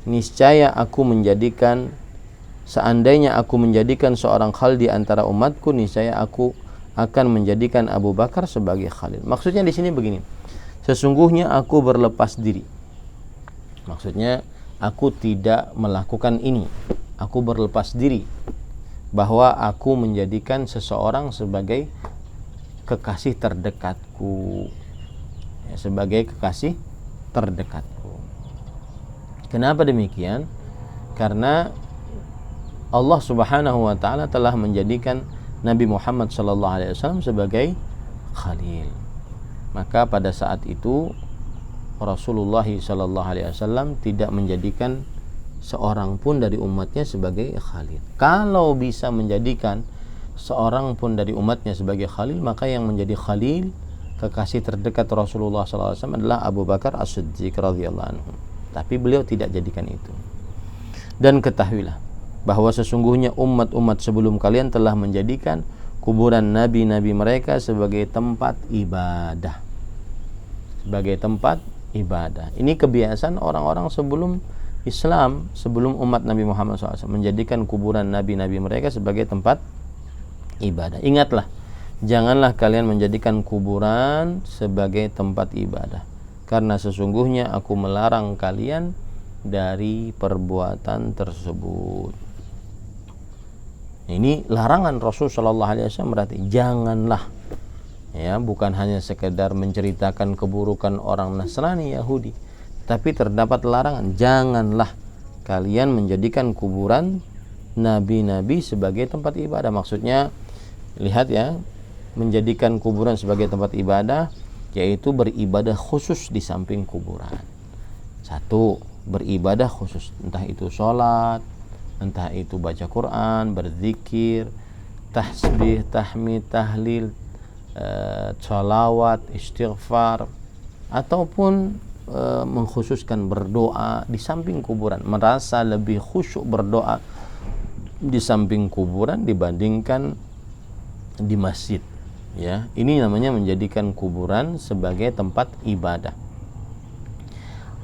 Niscaya aku menjadikan, seandainya aku menjadikan seorang Khalil di antara umatku, niscaya aku akan menjadikan Abu Bakar sebagai Khalil. Maksudnya di sini begini, sesungguhnya aku berlepas diri. Maksudnya aku tidak melakukan ini. Aku berlepas diri bahwa aku menjadikan seseorang sebagai kekasih terdekatku, ya, sebagai kekasih terdekatku. Kenapa demikian? Karena Allah Subhanahu wa taala telah menjadikan Nabi Muhammad sallallahu alaihi wasallam sebagai Khalil. Maka pada saat itu Rasulullah sallallahu alaihi wasallam tidak menjadikan seorang pun dari umatnya sebagai Khalil. Kalau bisa menjadikan seorang pun dari umatnya sebagai Khalil, maka yang menjadi Khalil, kekasih terdekat Rasulullah SAW adalah Abu Bakar As-Siddiq radhiyallahu anhu. Tapi beliau tidak jadikan itu. Dan ketahuilah bahwa sesungguhnya umat-umat sebelum kalian telah menjadikan kuburan nabi-nabi mereka sebagai tempat ibadah. Sebagai tempat ibadah. Ini kebiasaan orang-orang sebelum Islam, sebelum umat Nabi Muhammad SAW, menjadikan kuburan nabi-nabi mereka sebagai tempat ibadah. Ingatlah, janganlah kalian menjadikan kuburan sebagai tempat ibadah, karena sesungguhnya aku melarang kalian dari perbuatan tersebut. Ini larangan Rasul Shallallahu Alaihi Wasallam, berarti janganlah, ya, bukan hanya sekedar menceritakan keburukan orang Nasrani, Yahudi, tapi terdapat larangan, janganlah kalian menjadikan kuburan nabi-nabi sebagai tempat ibadah. Maksudnya, lihat ya, menjadikan kuburan sebagai tempat ibadah, yaitu beribadah khusus di samping kuburan. Satu, beribadah khusus, entah itu sholat, entah itu baca Quran, berzikir, tasbih, tahmid, tahlil, sholawat, istighfar, ataupun mengkhususkan berdoa di samping kuburan, merasa lebih khusyuk berdoa di samping kuburan dibandingkan di masjid, ya. Ini namanya menjadikan kuburan sebagai tempat ibadah.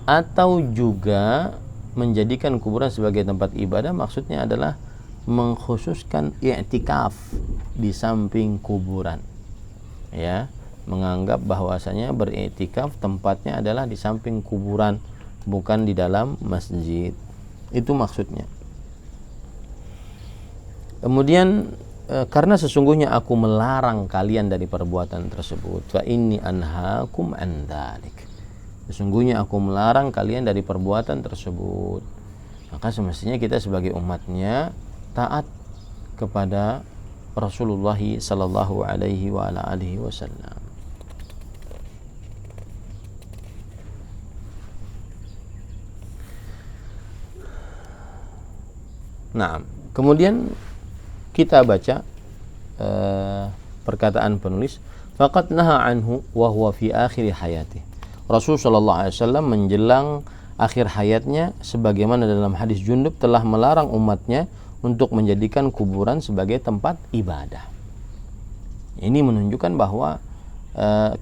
Atau juga menjadikan kuburan sebagai tempat ibadah maksudnya adalah mengkhususkan i'tikaf di samping kuburan, ya, menganggap bahwasanya beriktikaf tempatnya adalah di samping kuburan, bukan di dalam masjid. Itu maksudnya. Kemudian karena sesungguhnya aku melarang kalian dari perbuatan tersebut, fa inni anhaakum an dzalik. Sesungguhnya aku melarang kalian dari perbuatan tersebut. Maka semestinya kita sebagai umatnya taat kepada Rasulullah sallallahu alaihi wa ala alihi wasallam. Nah, kemudian kita baca perkataan penulis, faqad naha anhu wa huwa fi akhir hayati. Rasul sallallahu alaihi wasallam menjelang akhir hayatnya, sebagaimana dalam hadis Jundub, telah melarang umatnya untuk menjadikan kuburan sebagai tempat ibadah. Ini menunjukkan bahwa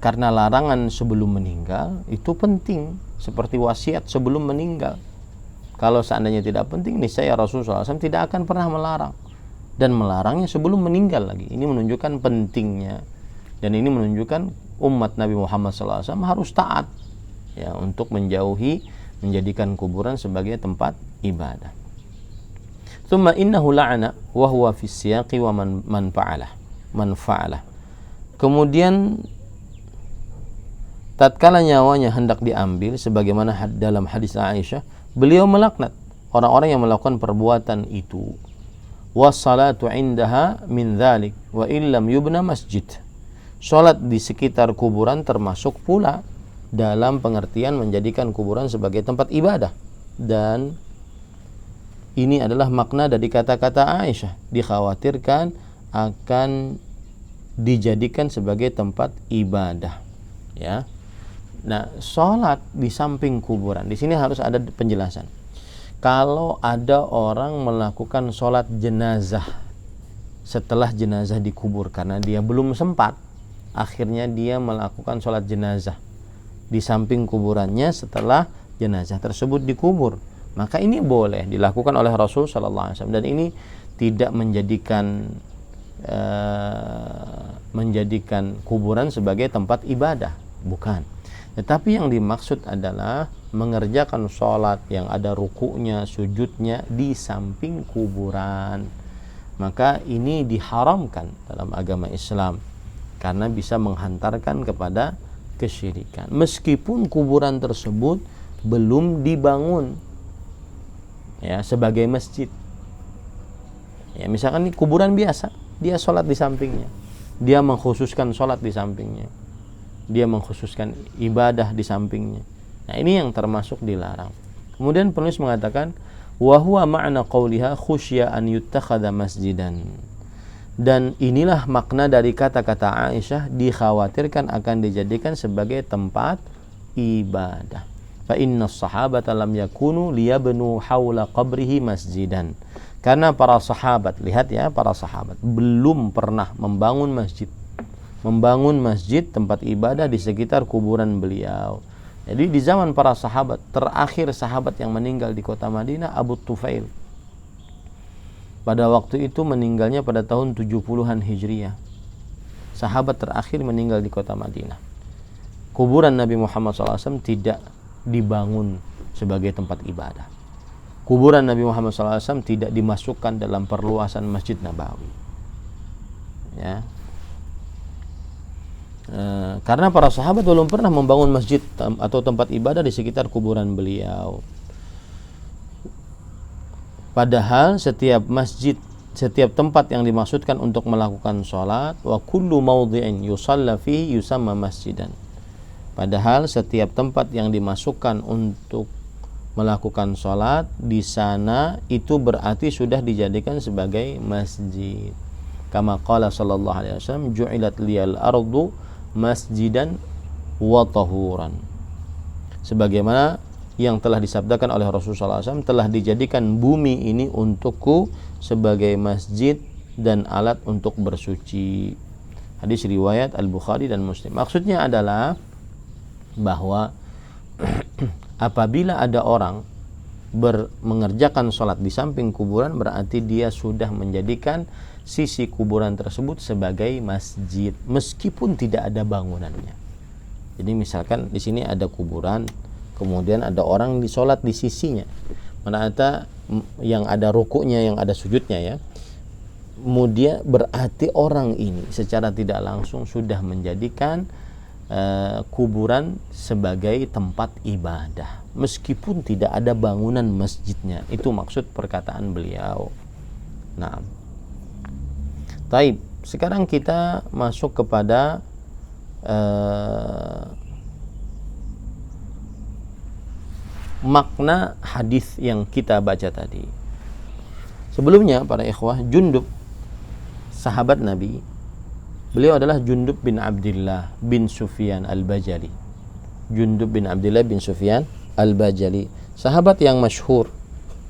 karena larangan sebelum meninggal itu penting, seperti wasiat sebelum meninggal. Kalau seandainya tidak penting, niscaya Rasulullah SAW tidak akan pernah melarang, dan melarangnya sebelum meninggal lagi. Ini menunjukkan pentingnya, dan ini menunjukkan umat Nabi Muhammad SAW harus taat, ya, untuk menjauhi menjadikan kuburan sebagai tempat ibadah. Tsumma innahu la'ana wa huwa fi siyaqi wa man fa'alah. Kemudian tatkala nyawanya hendak diambil, sebagaimana dalam hadis Aisyah, beliau melaknat orang-orang yang melakukan perbuatan itu. wassalatu indaha min dzalik wa illam yubna masjid. Salat di sekitar kuburan termasuk pula dalam pengertian menjadikan kuburan sebagai tempat ibadah. Dan ini adalah makna dari kata-kata Aisyah, dikhawatirkan akan dijadikan sebagai tempat ibadah, ya. Nah, salat di samping kuburan, di sini harus ada penjelasan. Kalau ada orang melakukan salat jenazah setelah jenazah dikubur karena dia belum sempat, akhirnya dia melakukan salat jenazah di samping kuburannya setelah jenazah tersebut dikubur, maka ini boleh dilakukan oleh Rasul sallallahu alaihi wasallam, dan ini tidak menjadikan kuburan sebagai tempat ibadah, bukan. Tetapi yang dimaksud adalah mengerjakan sholat yang ada rukuknya, sujudnya di samping kuburan. Maka ini diharamkan dalam agama Islam karena bisa menghantarkan kepada kesyirikan. Meskipun kuburan tersebut belum dibangun, ya, sebagai masjid. Ya, misalkan ini kuburan biasa, dia sholat di sampingnya, dia mengkhususkan sholat di sampingnya, dia mengkhususkan ibadah di sampingnya. Nah, ini yang termasuk dilarang. Kemudian penulis mengatakan wa huwa ma'na qauliha khusyya an yuttakhadha masjidan. Dan inilah makna dari kata-kata Aisyah, dikhawatirkan akan dijadikan sebagai tempat ibadah. Fa innas sahabata lam yakunu liyabnu haula qabrihi masjidan. Karena para sahabat, lihat ya, para sahabat belum pernah membangun masjid tempat ibadah di sekitar kuburan beliau. Jadi di zaman para sahabat, terakhir sahabat yang meninggal di kota Madinah Abu Tufail. Pada waktu itu meninggalnya pada tahun 70-an Hijriah. Sahabat terakhir meninggal di kota Madinah. Kuburan Nabi Muhammad SAW tidak dibangun sebagai tempat ibadah. Kuburan Nabi Muhammad SAW tidak dimasukkan dalam perluasan Masjid Nabawi. Ya. Karena para sahabat belum pernah membangun masjid atau tempat ibadah di sekitar kuburan beliau. Padahal setiap masjid, setiap tempat yang dimaksudkan untuk melakukan sholat, wa kullu mawdhi'in yusalla fihi yusamma masjidan. Padahal setiap tempat yang dimasukkan untuk melakukan sholat di sana itu berarti sudah dijadikan sebagai masjid. Kama qala sallallahu alaihi wasallam, ju'ilat liyal ardu masjidan wa tahuran. Sebagaimana yang telah disabdakan oleh Rasulullah SAW, telah dijadikan bumi ini untukku sebagai masjid dan alat untuk bersuci. Hadis riwayat Al-Bukhari dan Muslim. Maksudnya adalah bahwa apabila ada orang mengerjakan sholat di samping kuburan, berarti dia sudah menjadikan sisi kuburan tersebut sebagai masjid, meskipun tidak ada bangunannya. Jadi misalkan di sini ada kuburan, kemudian ada orang disolat di sisinya, mana ada yang ada rukuknya, yang ada sujudnya, ya. Kemudian berarti orang ini secara tidak langsung sudah menjadikan kuburan sebagai tempat ibadah, meskipun tidak ada bangunan masjidnya. Itu maksud perkataan beliau. Nah, taib. Sekarang kita masuk kepada makna hadis yang kita baca tadi. Sebelumnya para ikhwah, Jundub, sahabat Nabi, beliau adalah Jundub bin Abdullah bin Sufyan al-Bajali. Jundub bin Abdullah bin Sufyan al-Bajali, sahabat yang masyhur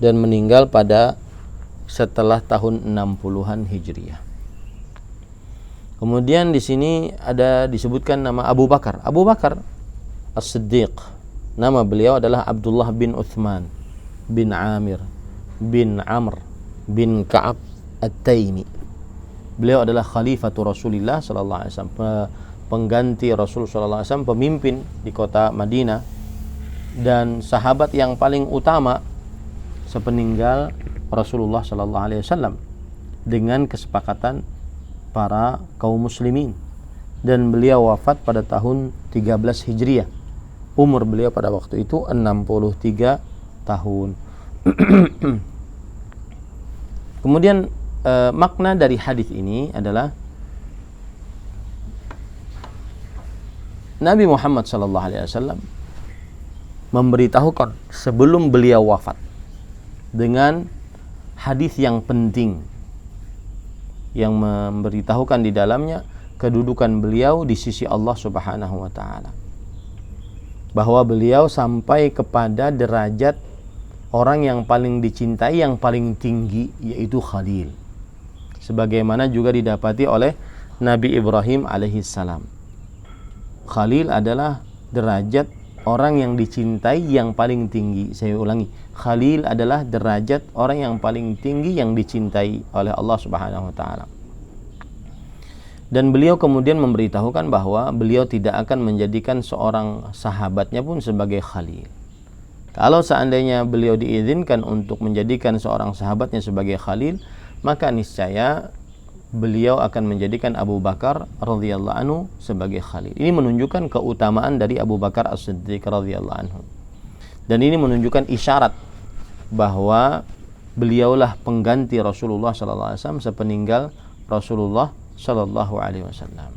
dan meninggal pada setelah tahun 60-an Hijriah. Kemudian di sini ada disebutkan nama Abu Bakar. Abu Bakar As-Siddiq. Nama beliau adalah Abdullah bin Uthman bin Amir bin Amr bin Ka'ab At-Taimi. Beliau adalah khalifatu Rasulullah sallallahu alaihi wasallam, pengganti Rasul sallallahu alaihi wasallam, pemimpin di kota Madinah, dan sahabat yang paling utama sepeninggal Rasulullah sallallahu alaihi wasallam dengan kesepakatan para kaum muslimin, dan beliau wafat pada tahun 13 Hijriah. Umur beliau pada waktu itu 63 tahun. Kemudian makna dari hadis ini adalah Nabi Muhammad SAW memberitahukan sebelum beliau wafat dengan hadis yang penting yang memberitahukan di dalamnya kedudukan beliau di sisi Allah Subhanahu wa taala, bahwa beliau sampai kepada derajat orang yang paling dicintai, yang paling tinggi, yaitu Khalil, sebagaimana juga didapati oleh Nabi Ibrahim alaihissalam. Khalil adalah derajat orang yang dicintai yang paling tinggi. Saya ulangi, Khalil adalah derajat orang yang paling tinggi yang dicintai oleh Allah Subhanahu wa taala. Dan beliau kemudian memberitahukan bahwa beliau tidak akan menjadikan seorang sahabatnya pun sebagai Khalil. Kalau seandainya beliau diizinkan untuk menjadikan seorang sahabatnya sebagai Khalil, maka niscaya beliau akan menjadikan Abu Bakar radhiyallahu anhu sebagai Khalil. Ini menunjukkan keutamaan dari Abu Bakar As-Siddiq radhiyallahu anhu. Dan ini menunjukkan isyarat bahwa beliaulah pengganti Rasulullah sallallahu alaihi wasallam sepeninggal Rasulullah sallallahu alaihi wasallam.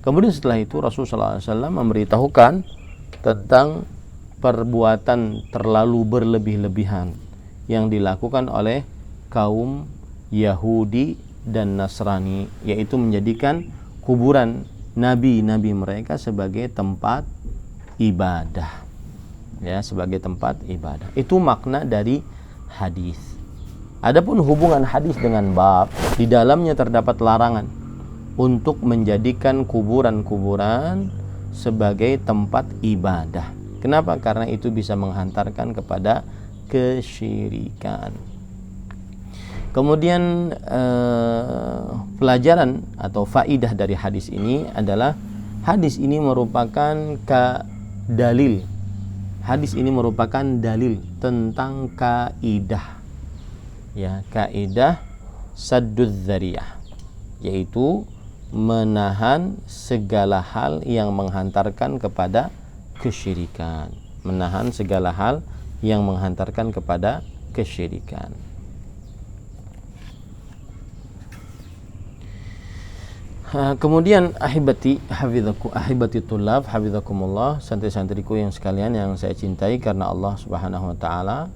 Kemudian setelah itu Rasulullah sallallahu alaihi wasallam memberitahukan tentang perbuatan terlalu berlebih-lebihan yang dilakukan oleh kaum Yahudi dan Nasrani, yaitu menjadikan kuburan nabi-nabi mereka sebagai tempat ibadah, ya, sebagai tempat ibadah. Itu makna dari hadis. Adapun hubungan hadis dengan bab, di dalamnya terdapat larangan untuk menjadikan kuburan-kuburan sebagai tempat ibadah. Kenapa? Karena itu bisa menghantarkan kepada kesyirikan. Kemudian pelajaran atau faidah dari hadis ini adalah hadis ini merupakan dalil. Hadis ini merupakan dalil tentang kaidah, ya, kaidah sadduz dzariyah, yaitu menahan segala hal yang menghantarkan kepada kesyirikan, menahan segala hal yang menghantarkan kepada kesyirikan. Kemudian ahibati tulab hafizakumullah, santri-santriku yang sekalian yang saya cintai karena Allah Subhanahu wa taala,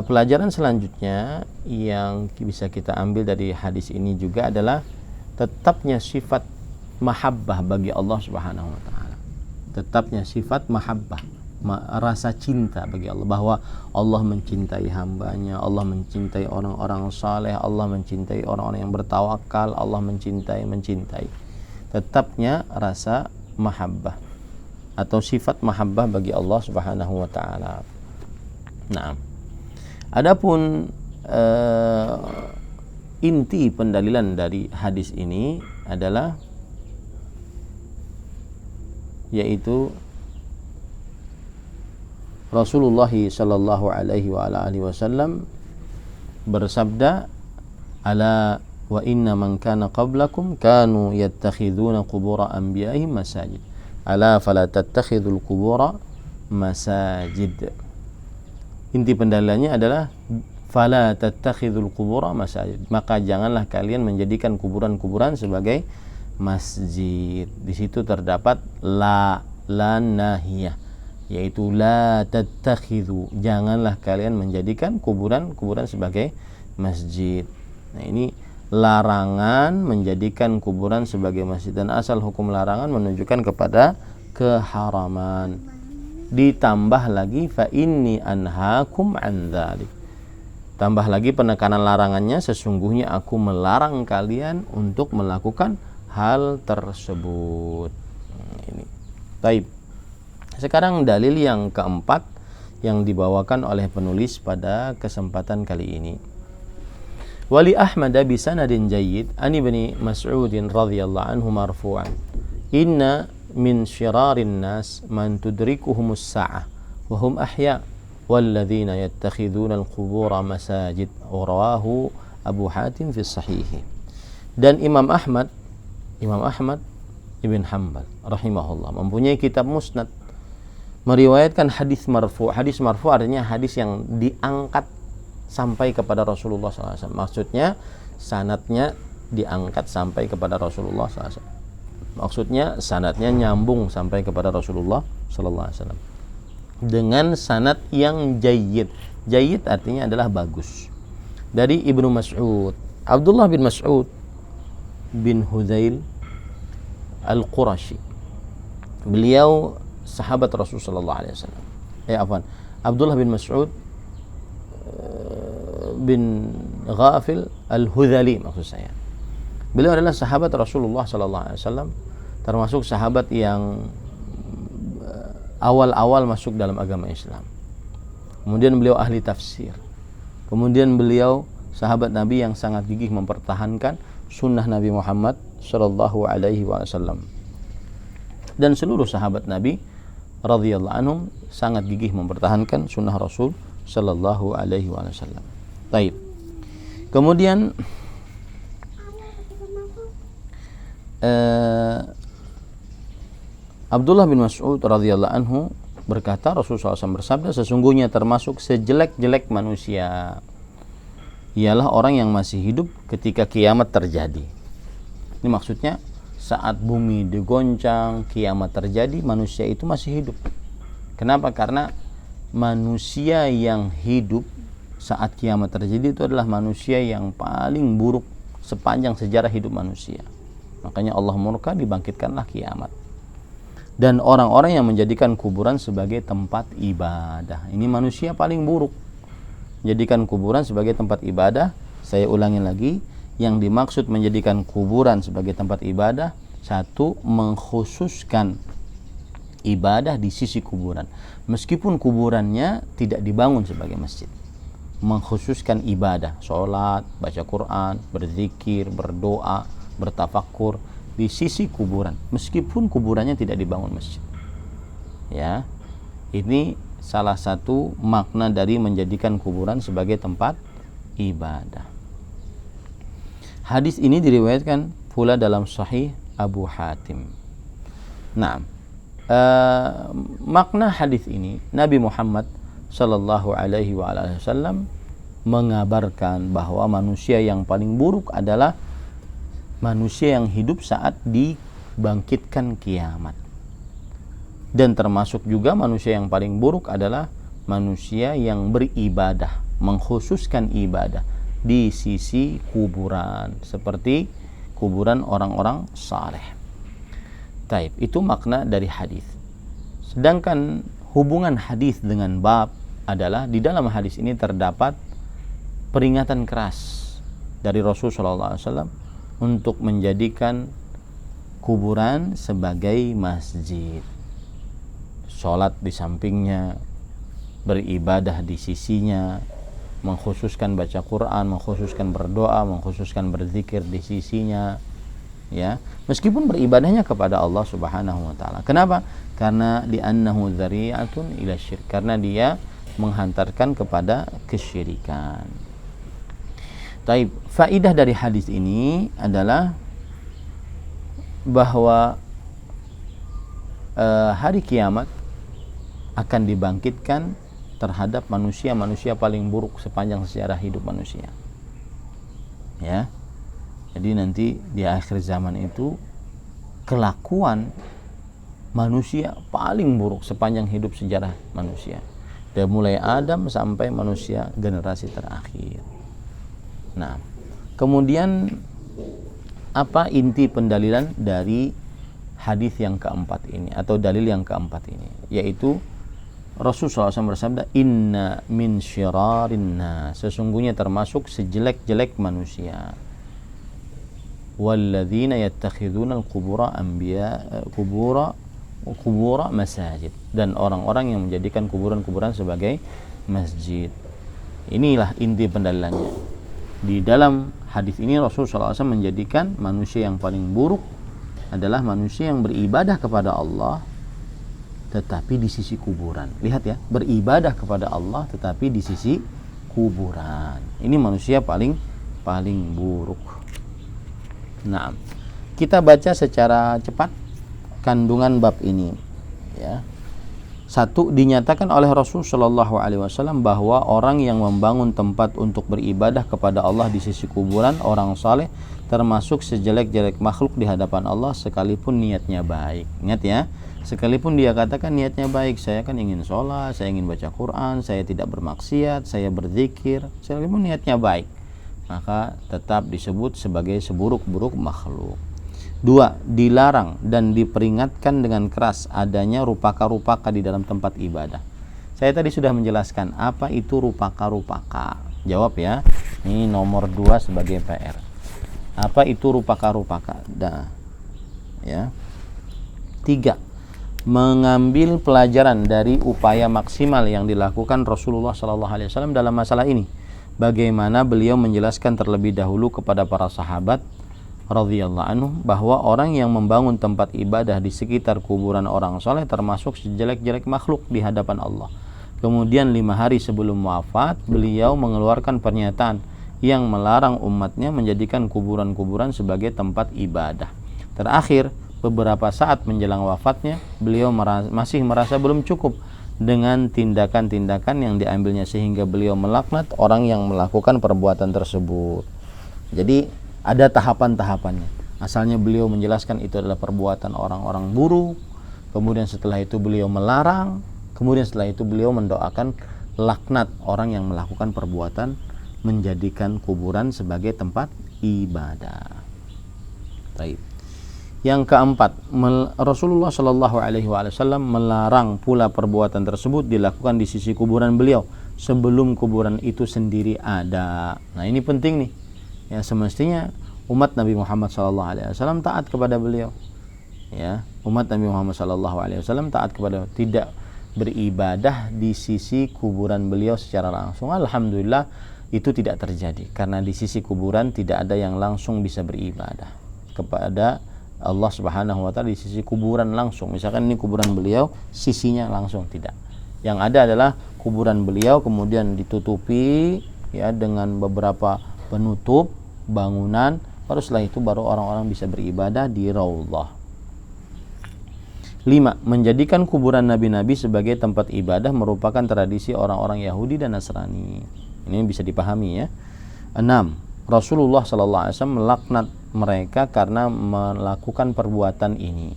pelajaran selanjutnya yang bisa kita ambil dari hadis ini juga adalah tetapnya sifat mahabbah bagi Allah Subhanahu wa taala. Tetapnya sifat mahabbah, rasa cinta bagi Allah, bahwa Allah mencintai hambanya, Allah mencintai orang-orang saleh, Allah mencintai orang-orang yang bertawakal, Allah mencintai. Tetapnya rasa mahabbah atau sifat mahabbah bagi Allah Subhanahu wa taala. Nah, adapun inti pendalilan dari hadis ini adalah yaitu Rasulullah sallallahu alaihi wa ala alihi wasallam bersabda, ala wa inna man kana qablakum kanu yattakhiduna qubura anbiya'ihim masajid ala fala tattakhidul qubura masajid. Inti pendalilannya adalah fala tattakhidul qubura masajid, maka janganlah kalian menjadikan kuburan-kuburan sebagai masjid. Di situ terdapat la nahiyah, yaitu la tattakhidhu, janganlah kalian menjadikan kuburan-kuburan sebagai masjid. Nah, ini larangan menjadikan kuburan sebagai masjid, dan asal hukum larangan menunjukkan kepada keharaman. Ditambah lagi fa inni anhaakum an dzalik, tambah lagi penekanan larangannya, sesungguhnya aku melarang kalian untuk melakukan hal tersebut. Ini. Baik. Sekarang dalil yang keempat yang dibawakan oleh penulis pada kesempatan kali ini. Wali Ahmad bi sanadin jayyid an Ibni Mas'ud radhiyallahu anhu marfu'an. Inna min syirarin nas man tudrikuhumus sa'ah wa hum ahya walladzina yattakhiduna al-qubura masajid. Rawahu Abu Hatim fi sahih. Dan Imam Ahmad Ibn Hanbal rahimahullah mempunyai kitab Musnad, meriwayatkan hadis marfu. Hadis marfu artinya hadis yang diangkat sampai kepada Rasulullah SAW. Maksudnya sanadnya diangkat sampai kepada Rasulullah SAW. Maksudnya sanadnya nyambung sampai kepada Rasulullah SAW dengan sanad yang jayyid. Jayyid artinya adalah bagus. Dari Ibnu Mas'ud, Abdullah bin Mas'ud bin Hudzail Al-Qurashi. Beliau sahabat Rasulullah SAW. Abdullah bin Mas'ud bin Ghafil Al-Hudhali maksud saya. Beliau adalah sahabat Rasulullah SAW, termasuk sahabat yang awal-awal masuk dalam agama Islam. Kemudian beliau ahli tafsir. Kemudian beliau sahabat Nabi yang sangat gigih mempertahankan sunnah Nabi Muhammad sallallahu alaihi wasallam. Dan seluruh sahabat Nabi radhiyallahu anhum sangat gigih mempertahankan sunnah Rasul sallallahu alaihi wasallam. Baik. Kemudian Abdullah bin Mas'ud radhiyallahu anhu berkata, Rasulullah SAW bersabda, sesungguhnya termasuk sejelek-jelek manusia ialah orang yang masih hidup ketika kiamat terjadi. Ini maksudnya saat bumi digoncang, kiamat terjadi, manusia itu masih hidup. Kenapa? Karena manusia yang hidup saat kiamat terjadi itu adalah manusia yang paling buruk sepanjang sejarah hidup manusia. Makanya Allah murka, dibangkitkanlah kiamat. Dan orang-orang yang menjadikan kuburan sebagai tempat ibadah, ini manusia paling buruk. Menjadikan kuburan sebagai tempat ibadah, saya ulangi lagi, yang dimaksud menjadikan kuburan sebagai tempat ibadah, satu, mengkhususkan ibadah di sisi kuburan, meskipun kuburannya tidak dibangun sebagai masjid. Mengkhususkan ibadah, sholat, baca Quran, berzikir, berdoa, bertafakur di sisi kuburan, meskipun kuburannya tidak dibangun masjid. Ya, ini salah satu makna dari menjadikan kuburan sebagai tempat ibadah. Hadis ini diriwayatkan pula dalam Sahih Abu Hatim. Nah, makna hadis ini, Nabi Muhammad sallallahu alaihi wasallam mengabarkan bahwa manusia yang paling buruk adalah manusia yang hidup saat dibangkitkan kiamat. Dan termasuk juga manusia yang paling buruk adalah manusia yang beribadah, mengkhususkan ibadah di sisi kuburan, seperti kuburan orang-orang saleh. Taib, itu makna dari hadis. Sedangkan hubungan hadis dengan bab adalah di dalam hadis ini terdapat peringatan keras dari Rasulullah SAW untuk menjadikan kuburan sebagai masjid, sholat di sampingnya, beribadah di sisinya, mengkhususkan baca Quran, mengkhususkan berdoa, mengkhususkan berzikir di sisinya, ya, meskipun beribadahnya kepada Allah Subhanahu wa taala. Kenapa? Karena li'annahu dzari'atun ila syirk, karena dia menghantarkan kepada kesyirikan. Taib, faidah dari hadis ini adalah bahwa hari kiamat akan dibangkitkan terhadap manusia-manusia paling buruk sepanjang sejarah hidup manusia. Ya. Jadi nanti di akhir zaman itu kelakuan manusia paling buruk sepanjang hidup sejarah manusia. Dari mulai Adam sampai manusia generasi terakhir. Nah, kemudian apa inti pendalilan dari hadis yang keempat ini atau dalil yang keempat ini? Yaitu Rasulullah SAW bersabda, inna min syirarin nas, sesungguhnya termasuk sejelek-jelek manusia, walladzina yattakhiduna al-qubura anbiya qubura masajid, dan orang-orang yang menjadikan kuburan-kuburan sebagai masjid. Inilah inti pendalilannya. Di dalam hadis ini Rasulullah SAW menjadikan manusia yang paling buruk adalah manusia yang beribadah kepada Allah tetapi di sisi kuburan. Lihat ya, beribadah kepada Allah tetapi di sisi kuburan. Ini manusia paling buruk. Nah, kita baca secara cepat kandungan bab ini, ya. Satu, dinyatakan oleh Rasul Shallallahu Alaihi Wasallam bahwa orang yang membangun tempat untuk beribadah kepada Allah di sisi kuburan orang saleh termasuk sejelek-jelek makhluk di hadapan Allah sekalipun niatnya baik. Ingat ya, sekalipun dia katakan niatnya baik, saya kan ingin sholat, saya ingin baca Quran, saya tidak bermaksiat, saya berzikir, sekalipun niatnya baik, maka tetap disebut sebagai seburuk-buruk makhluk. Dua, dilarang dan diperingatkan dengan keras adanya rupaka-rupaka di dalam tempat ibadah. Saya tadi sudah menjelaskan apa itu rupaka-rupaka. Jawab ya. Ini nomor 2 sebagai PR. Apa itu rupaka-rupaka? Ya. 3, mengambil pelajaran dari upaya maksimal yang dilakukan Rasulullah SAW dalam masalah ini. Bagaimana beliau menjelaskan terlebih dahulu kepada para sahabat radhiyallahu anhu bahwa orang yang membangun tempat ibadah di sekitar kuburan orang soleh termasuk sejelek-jelek makhluk di hadapan Allah. Kemudian 5 hari sebelum wafat beliau mengeluarkan pernyataan yang melarang umatnya menjadikan kuburan-kuburan sebagai tempat ibadah. Terakhir, beberapa saat menjelang wafatnya beliau masih merasa belum cukup dengan tindakan-tindakan yang diambilnya sehingga beliau melaknat orang yang melakukan perbuatan tersebut. Jadi ada tahapan-tahapannya. Asalnya beliau menjelaskan itu adalah perbuatan orang-orang buruk, kemudian setelah itu beliau melarang, kemudian setelah itu beliau mendoakan laknat orang yang melakukan perbuatan menjadikan kuburan sebagai tempat ibadah. Baik. Yang keempat, Rasulullah Shallallahu Alaihi Wasallam melarang pula perbuatan tersebut dilakukan di sisi kuburan beliau sebelum kuburan itu sendiri ada. Nah ini penting nih. Ya, semestinya umat Nabi Muhammad SAW taat kepada beliau. Ya, umat Nabi Muhammad SAW taat kepada beliau, tidak beribadah di sisi kuburan beliau secara langsung. Alhamdulillah itu tidak terjadi karena di sisi kuburan tidak ada yang langsung bisa beribadah kepada Allah Subhanahu wa taala di sisi kuburan langsung. Misalkan ini kuburan beliau, sisinya langsung tidak. Yang ada adalah kuburan beliau kemudian ditutupi ya dengan beberapa penutup bangunan, baru setelah itu baru orang-orang bisa beribadah di Raudhah. 5. Menjadikan kuburan nabi-nabi sebagai tempat ibadah merupakan tradisi orang-orang Yahudi dan Nasrani. Ini bisa dipahami ya. 6. Rasulullah SAW melaknat mereka karena melakukan perbuatan ini.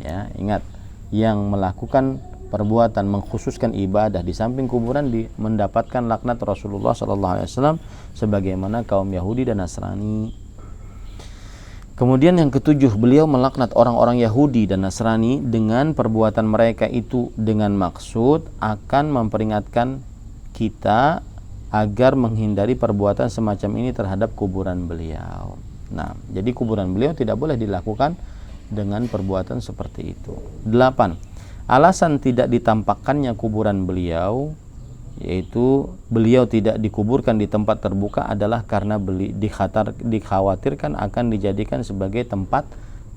Ya, ingat, yang melakukan perbuatan mengkhususkan ibadah di samping kuburan mendapatkan laknat Rasulullah SAW sebagaimana kaum Yahudi dan Nasrani. Kemudian yang ketujuh, beliau melaknat orang-orang Yahudi dan Nasrani dengan perbuatan mereka itu dengan maksud akan memperingatkan kita agar menghindari perbuatan semacam ini terhadap kuburan beliau. Nah, jadi kuburan beliau tidak boleh dilakukan dengan perbuatan seperti itu. 8. Alasan tidak ditampakkannya kuburan beliau, yaitu beliau tidak dikuburkan di tempat terbuka adalah karena dikhawatirkan akan dijadikan sebagai tempat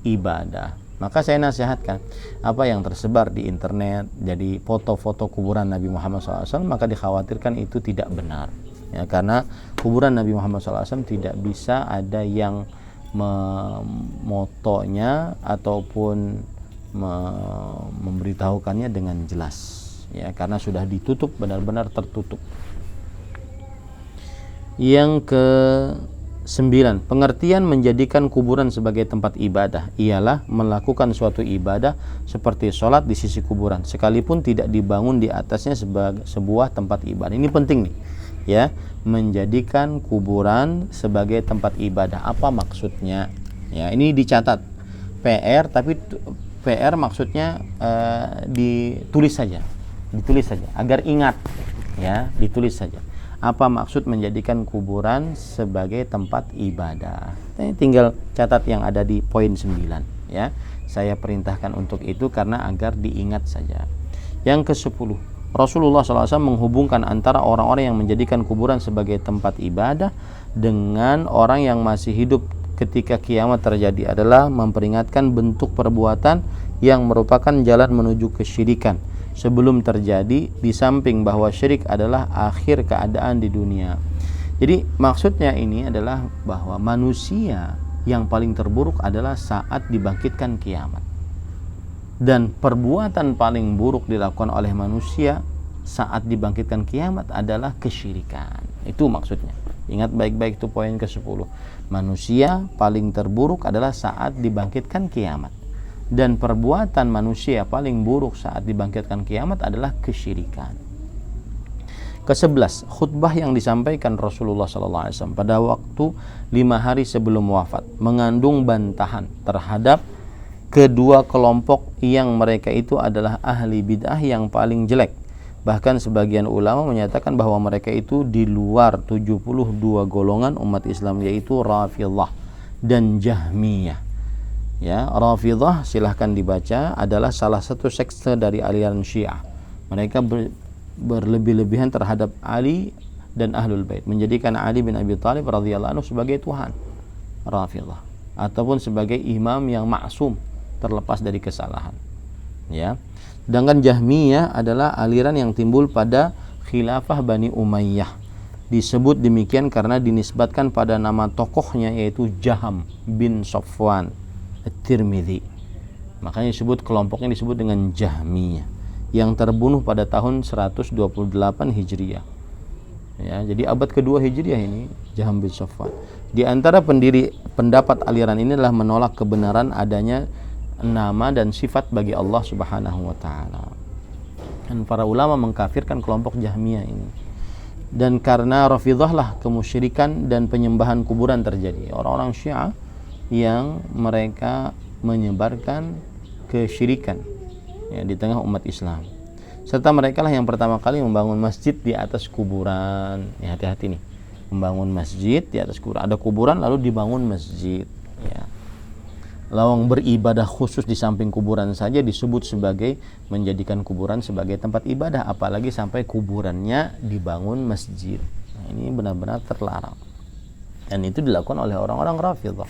ibadah. Maka saya nasihatkan, apa yang tersebar di internet jadi foto-foto kuburan Nabi Muhammad SAW, maka dikhawatirkan itu tidak benar ya, karena kuburan Nabi Muhammad SAW tidak bisa ada yang memotonya ataupun memberitahukannya dengan jelas ya, karena sudah ditutup, benar-benar tertutup. Yang ke-9, pengertian menjadikan kuburan sebagai tempat ibadah ialah melakukan suatu ibadah seperti sholat di sisi kuburan sekalipun tidak dibangun di atasnya sebagai sebuah tempat ibadah. Ini penting nih ya, menjadikan kuburan sebagai tempat ibadah. Apa maksudnya? Ya, ini dicatat PR, tapi PR maksudnya ditulis saja agar ingat ya, ditulis saja. Apa maksud menjadikan kuburan sebagai tempat ibadah? Ini tinggal catat yang ada di poin 9 ya. Saya perintahkan untuk itu karena agar diingat saja. Yang ke-10, Rasulullah SAW menghubungkan antara orang-orang yang menjadikan kuburan sebagai tempat ibadah dengan orang yang masih hidup ketika kiamat terjadi adalah memperingatkan bentuk perbuatan yang merupakan jalan menuju kesyirikan sebelum terjadi, di samping bahwa syirik adalah akhir keadaan di dunia. Jadi maksudnya ini adalah bahwa manusia yang paling terburuk adalah saat dibangkitkan kiamat. Dan perbuatan paling buruk dilakukan oleh manusia saat dibangkitkan kiamat adalah kesyirikan. Itu maksudnya. Ingat baik-baik itu poin ke-10. Manusia paling terburuk adalah saat dibangkitkan kiamat. Dan perbuatan manusia paling buruk saat dibangkitkan kiamat adalah kesyirikan. Ke-11, khutbah yang disampaikan Rasulullah SAW pada waktu 5 hari sebelum wafat mengandung bantahan terhadap kedua kelompok yang mereka itu adalah ahli bid'ah yang paling jelek. Bahkan sebagian ulama menyatakan bahwa mereka itu di luar 72 golongan umat Islam, yaitu Rafidhah dan Jahmiyah. Ya, Rafidhah silahkan dibaca, adalah salah satu sekte dari aliran Syiah. Mereka berlebih-lebihan terhadap Ali dan Ahlul Bait, menjadikan Ali bin Abi Thalib radhiyallahu anhu sebagai Tuhan. Rafidhah ataupun sebagai imam yang maksum, terlepas dari kesalahan. Ya. Sedangkan Jahmiyah adalah aliran yang timbul pada khilafah Bani Umayyah. Disebut demikian karena dinisbatkan pada nama tokohnya, yaitu Jaham bin Safwan At-Tirmidzi. Makanya kelompoknya disebut dengan Jahmiyah, yang terbunuh pada tahun 128 Hijriah. Ya, jadi abad kedua Hijriah ini Jaham bin Safwan. Di antara pendiri pendapat aliran ini adalah menolak kebenaran adanya nama dan sifat bagi Allah Subhanahu wa taala. Dan para ulama mengkafirkan kelompok Jahmiyah ini. Dan karena Rafidhah lah kemusyrikan dan penyembahan kuburan terjadi. Orang-orang Syiah yang mereka menyebarkan kesyirikan, ya, di tengah umat Islam. Serta mereka lah yang pertama kali membangun masjid di atas kuburan. Ya, hati-hati nih. Membangun masjid di atas kuburan. Ada kuburan lalu dibangun masjid, ya. Lawang beribadah khusus di samping kuburan saja disebut sebagai menjadikan kuburan sebagai tempat ibadah, apalagi sampai kuburannya dibangun masjid. Nah, ini benar-benar terlarang. Dan itu dilakukan oleh orang-orang Rafidhah.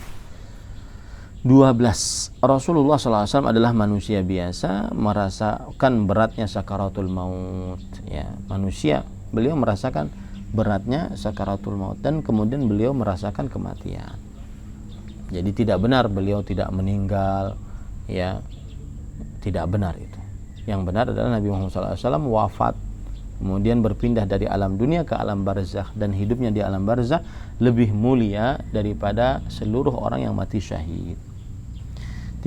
12. Rasulullah SAW adalah manusia biasa, merasakan beratnya sakaratul maut. Ya, manusia, beliau merasakan beratnya sakaratul maut, dan kemudian beliau merasakan kematian. Jadi tidak benar beliau tidak meninggal, ya, tidak benar itu. Yang benar adalah Nabi Muhammad SAW wafat, kemudian berpindah dari alam dunia ke alam barzakh, dan hidupnya di alam barzakh lebih mulia daripada seluruh orang yang mati syahid.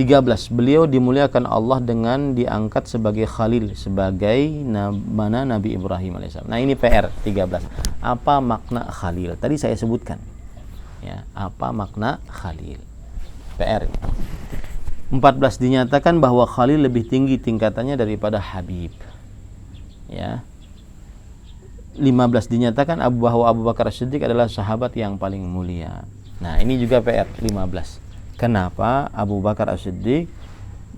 13. Beliau dimuliakan Allah dengan diangkat sebagai Khalil, sebagai mana Nabi Ibrahim AS. Nah, ini PR 13. Apa makna Khalil? Tadi saya sebutkan. Ya, apa makna Khalil? PR. 14. Dinyatakan bahwa Khalil lebih tinggi tingkatannya daripada Habib. Ya. 15. Dinyatakan bahwa Abu Bakar As-Siddiq adalah sahabat yang paling mulia. Nah, ini juga PR 15. Kenapa Abu Bakar As-Siddiq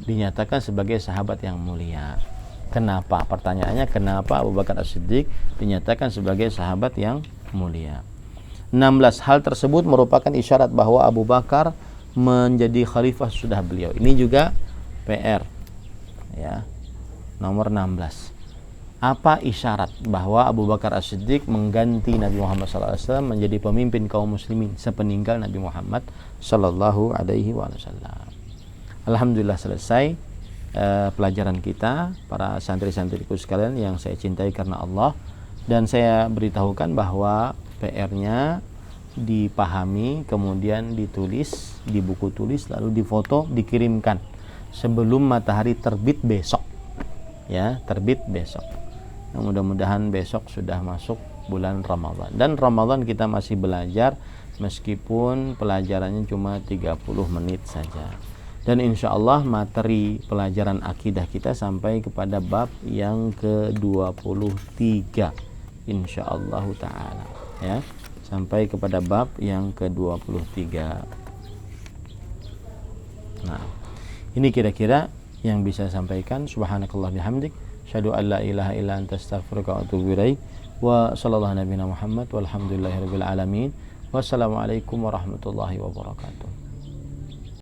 dinyatakan sebagai sahabat yang mulia? Kenapa? Pertanyaannya, kenapa Abu Bakar As-Siddiq dinyatakan sebagai sahabat yang mulia? 16. Hal tersebut merupakan isyarat bahwa Abu Bakar menjadi khalifah sudah beliau. Ini juga PR. Ya. Nomor 16. Apa isyarat bahwa Abu Bakar As-Siddiq mengganti Nabi Muhammad SAW menjadi pemimpin kaum muslimin sepeninggal Nabi Muhammad SAW? Alhamdulillah selesai pelajaran kita, para santri-santriku sekalian yang saya cintai karena Allah. Dan saya beritahukan bahwa PR-nya dipahami, kemudian ditulis di buku tulis, lalu difoto, dikirimkan sebelum matahari terbit besok. Ya, terbit besok. Nah, mudah-mudahan besok sudah masuk bulan Ramadan. Dan Ramadan kita masih belajar, meskipun pelajarannya cuma 30 menit saja. Dan insya Allah materi pelajaran akidah kita sampai kepada bab yang ke-23. Insya Allah ta'ala. Ya, sampai kepada bab yang ke-23. Nah, ini kira-kira yang bisa saya sampaikan. Subhanakallah bihamdik, asyhadu an la ilaha illa anta astaghfiruka wa atubu ilaik. Wa sallallahu nabiyana Muhammad walhamdulillahirabbil alamin. Wassalamualaikum warahmatullahi wabarakatuh.